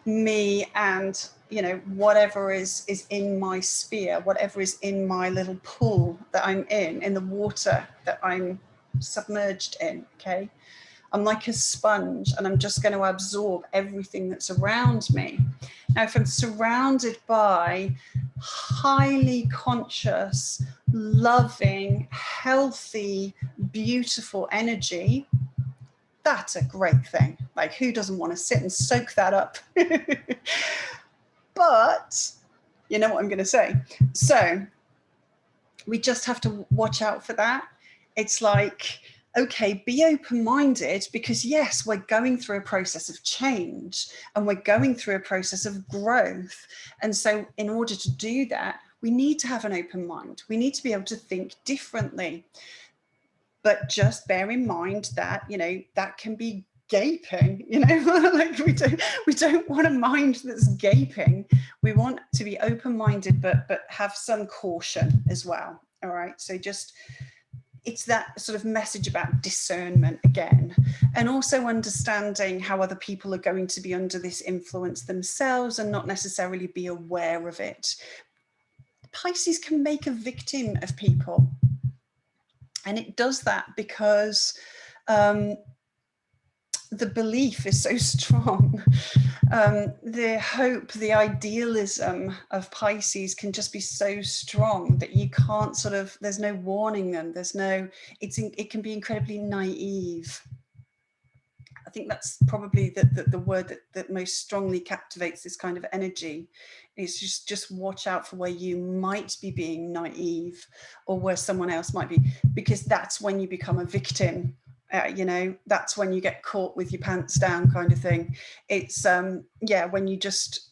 me and, you know, whatever is in my sphere, whatever is in my little pool that I'm in the water that I'm submerged in, okay? I'm like a sponge, and I'm just going to absorb everything that's around me. Now, if I'm surrounded by highly conscious, loving, healthy, beautiful energy, that's a great thing. Like, who doesn't want to sit and soak that up? But you know what I'm going to say. So we just have to watch out for that. It's like, okay, be open-minded, because yes, we're going through a process of change and we're going through a process of growth. And so in order to do that, we need to have an open mind. We need to be able to think differently. But just bear in mind that, you know, that can be gaping, you know, like we don't want a mind that's gaping. We want to be open-minded, but have some caution as well. All right. So just, it's that sort of message about discernment again, and also understanding how other people are going to be under this influence themselves and not necessarily be aware of it. Pisces can make a victim of people. And it does that because the belief is so strong. The hope, the idealism of Pisces can just be so strong that you can't sort of, there's no warning them. There's no, it can be incredibly naive. I think that's probably the word that most strongly captivates this kind of energy. Is just watch out for where you might be being naive, or where someone else might be, because that's when you become a victim. You know, that's when you get caught with your pants down, kind of thing. It's yeah, when you just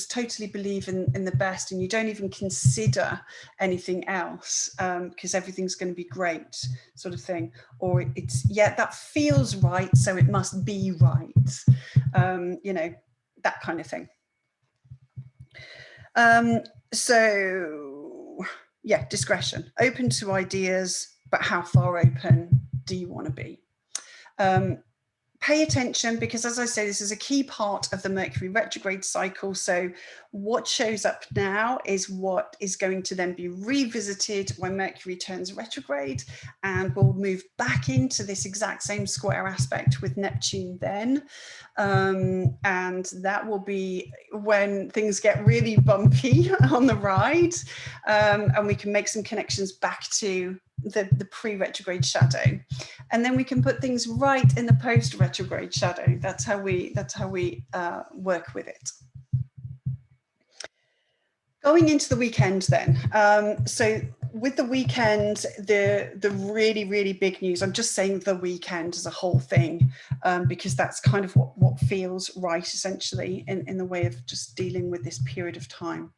totally believe in the best, and you don't even consider anything else, because everything's going to be great, sort of thing. Or it's, yeah, that feels right, so it must be right. You know, that kind of thing. So yeah, discretion, open to ideas, but how far open do you want to be? Pay attention, because as I say, this is a key part of the Mercury retrograde cycle. So what shows up now is what is going to then be revisited when Mercury turns retrograde, and we'll move back into this exact same square aspect with Neptune then. And that will be when things get really bumpy on the ride, and we can make some connections back to the pre-retrograde shadow, and then we can put things right in the post-retrograde shadow. That's how we work with it. Going into the weekend then, so with the weekend, the really big news, I'm just saying the weekend as a whole thing, because that's kind of what feels right, essentially, in the way of just dealing with this period of time.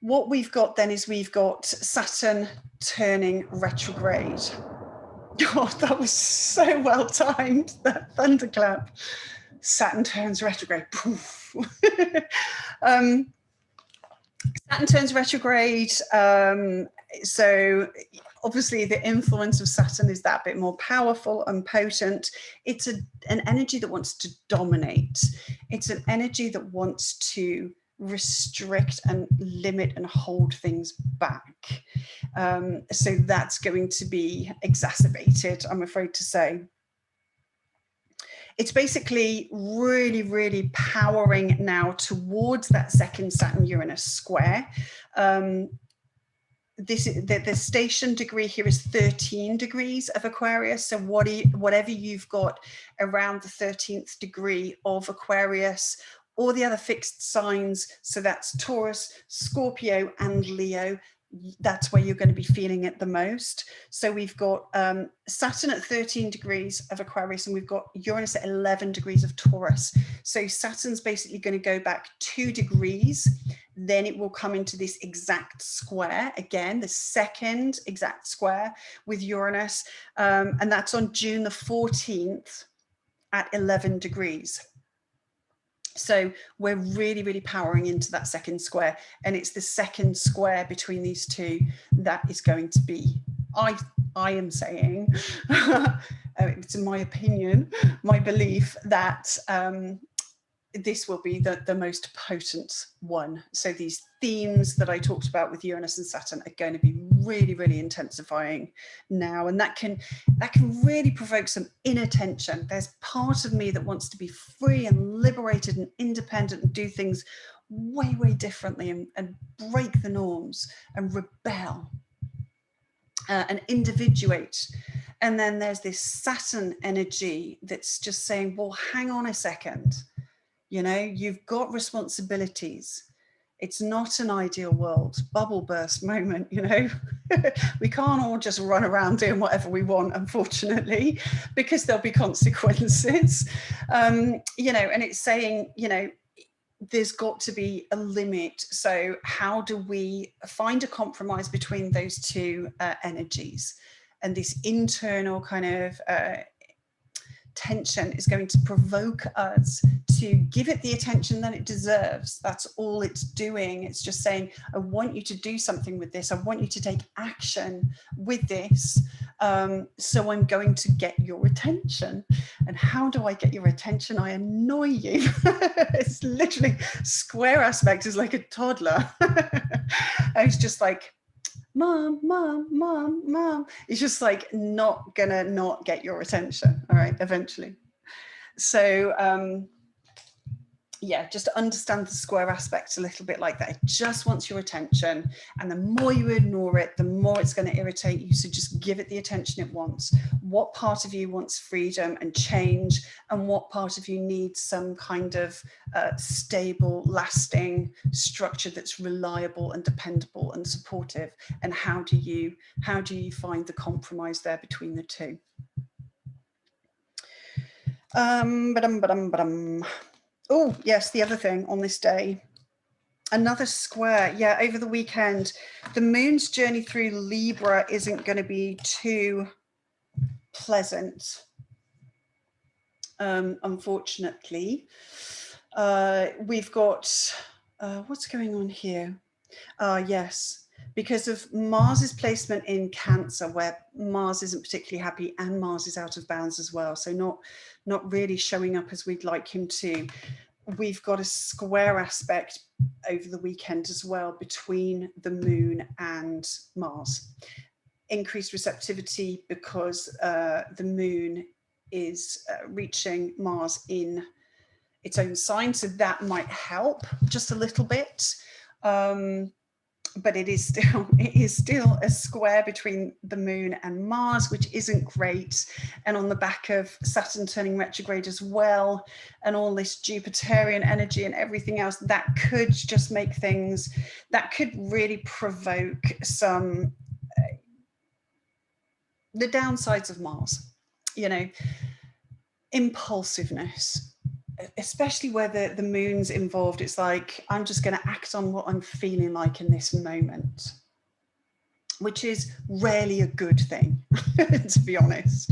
What we've got then is we've got Saturn turning retrograde. Oh, that was so well timed, that thunderclap. Saturn turns retrograde. Poof. Saturn turns retrograde. So obviously the influence of Saturn is that bit more powerful and potent. It's an energy that wants to dominate. It's an energy that wants to restrict and limit and hold things back. So that's going to be exacerbated, I'm afraid to say. It's basically really powering now towards that second Saturn-Uranus square. The station degree here is 13 degrees of Aquarius. So whatever you've got around the 13th degree of Aquarius, or the other fixed signs, so that's Taurus, Scorpio, and Leo, that's where you're going to be feeling it the most. So we've got Saturn at 13 degrees of Aquarius, and we've got Uranus at 11 degrees of Taurus. So Saturn's basically going to go back 2 degrees, then it will come into this exact square again, the second exact square with Uranus, and that's on June the 14th at 11 degrees. So we're really powering into that second square, and it's the second square between these two that is going to be, I am saying, it's in my opinion, my belief that this will be the most potent one. So these themes that I talked about with Uranus and Saturn are going to be really intensifying now, and that can really provoke some inner tension. There's part of me that wants to be free and liberated and independent and do things way differently and break the norms and rebel and individuate. And then there's this Saturn energy that's just saying, well, hang on a second. You know, you've got responsibilities. It's not an ideal world, bubble burst moment, you know. We can't all just run around doing whatever we want, unfortunately, because there'll be consequences. You know, and it's saying, you know, there's got to be a limit. So how do we find a compromise between those two energies? And this internal kind of tension is going to provoke us to give it the attention that it deserves. That's all it's doing. It's just saying, I want you to do something with this. I want you to take action with this. So I'm going to get your attention. And how do I get your attention? I annoy you. It's literally square aspect is like a toddler. It's just like, mom. It's just like not gonna not get your attention, all right, eventually. So yeah, just understand the square aspect a little bit like that. It just wants your attention, and the more you ignore it, the more it's going to irritate you. So just give it the attention it wants. What part of you wants freedom and change, and what part of you needs some kind of stable, lasting structure that's reliable and dependable and supportive? And how do you find the compromise there between the two? Oh, yes, the other thing on this day, another square. Yeah, over the weekend, the moon's journey through Libra isn't going to be too pleasant, unfortunately. We've got, what's going on here? Yes, because of Mars's placement in Cancer, where Mars isn't particularly happy, and Mars is out of bounds as well. So not really showing up as we'd like him to. We've got a square aspect over the weekend as well between the moon and Mars. Increased receptivity because the moon is reaching Mars in its own sign. So that might help just a little bit. but it is still a square between the moon and Mars, which isn't great. And on the back of Saturn turning retrograde as well, and all this Jupiterian energy and everything else, that could just make things, that could really provoke some the downsides of Mars, you know, impulsiveness, especially where the moon's involved. It's like, I'm just going to act on what I'm feeling like in this moment, which is rarely a good thing, to be honest.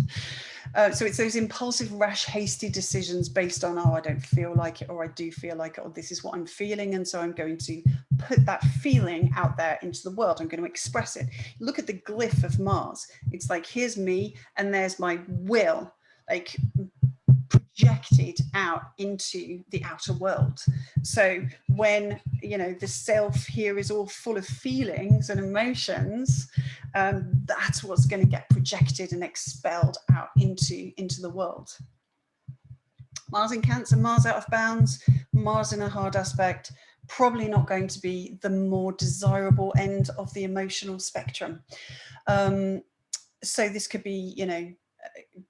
So it's those impulsive, rash, hasty decisions based on, oh, I don't feel like it, or I do feel like it, or this is what I'm feeling. And so I'm going to put that feeling out there into the world. I'm going to express it. Look at the glyph of Mars. It's like, here's me, and there's my will, like projected out into the outer world. So when, you know, the self here is all full of feelings and emotions, that's what's going to get projected and expelled out into the world. Mars in Cancer, Mars out of bounds, Mars in a hard aspect, probably not going to be the more desirable end of the emotional spectrum. So this could be, you know,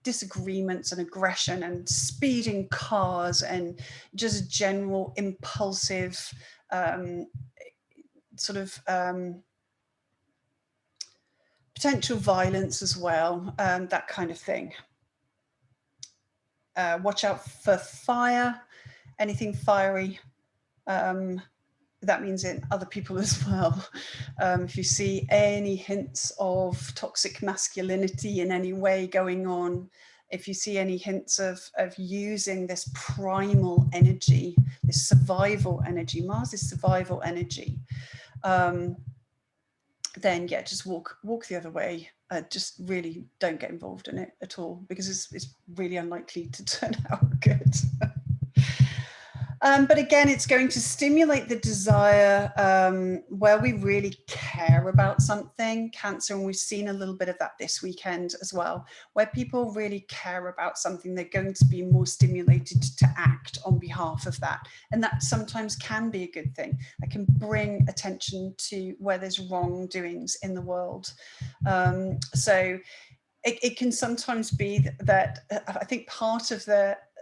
disagreements and aggression and speeding cars and just general impulsive sort of potential violence as well, that kind of thing. Watch out for fire, anything fiery. That means in other people as well. If you see any hints of toxic masculinity in any way going on, if you see any hints of using this primal energy, this survival energy, Mars is survival energy, then yeah, just walk the other way. Just really don't get involved in it at all, because it's really unlikely to turn out good. But again, it's going to stimulate the desire where we really care about something, Cancer, and we've seen a little bit of that this weekend as well, where people really care about something, they're going to be more stimulated to act on behalf of that. And that sometimes can be a good thing. That can bring attention to where there's wrongdoings in the world. So it can sometimes be that I think part of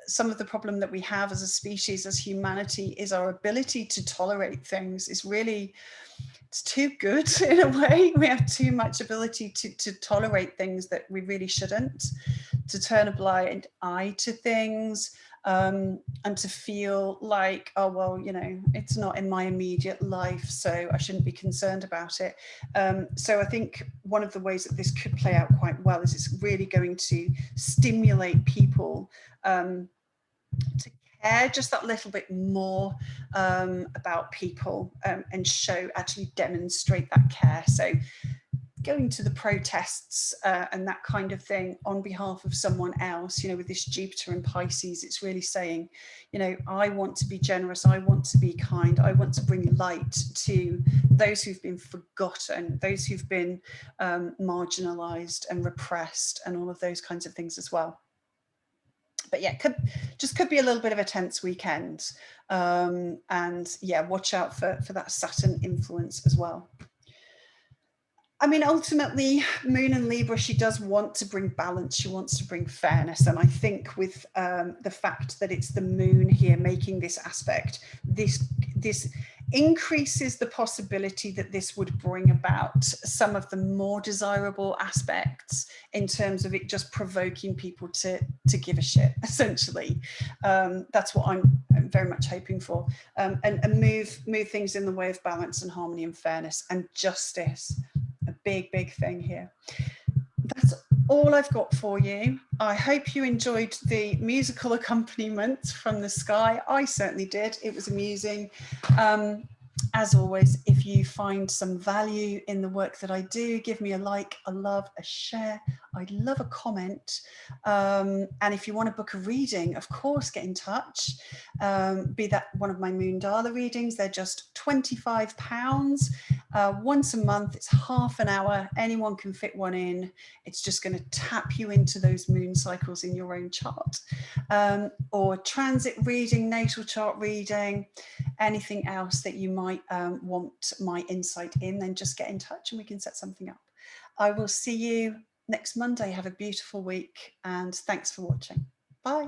some of the problem that we have as a species, as humanity, is our ability to tolerate things is really, it's too good in a way. We have too much ability to tolerate things that we really shouldn't, to turn a blind eye to things, and to feel like, oh, well, you know, it's not in my immediate life, so I shouldn't be concerned about it. So I think one of the ways that this could play out quite well is it's really going to stimulate people to care just that little bit more about people, and actually demonstrate that care. So going to the protests and that kind of thing on behalf of someone else, you know, with this Jupiter in Pisces, it's really saying, you know, I want to be generous, I want to be kind, I want to bring light to those who've been forgotten, those who've been marginalized and repressed, and all of those kinds of things as well. But yeah, could be a little bit of a tense weekend, and yeah, watch out for that Saturn influence as well. I mean, ultimately, Moon in Libra, she does want to bring balance. She wants to bring fairness. And I think with the fact that it's the Moon here making this aspect, this increases the possibility that this would bring about some of the more desirable aspects in terms of it just provoking people to give a shit, essentially. That's what I'm very much hoping for, and move things in the way of balance and harmony and fairness and justice. A big thing here. That's all I've got for you. I hope you enjoyed the musical accompaniment from the sky. I certainly did. It was amusing. As always, if you find some value in the work that I do, give me a like, a love, a share. I'd love a comment. And if you want to book a reading, of course, get in touch. Be that one of my Moondala readings. They're just £25 once a month. It's half an hour. Anyone can fit one in. It's just going to tap you into those moon cycles in your own chart. Or transit reading, natal chart reading, anything else that you might want my insight in, then just get in touch and we can set something up. I will see you next Monday. Have a beautiful week and thanks for watching. Bye.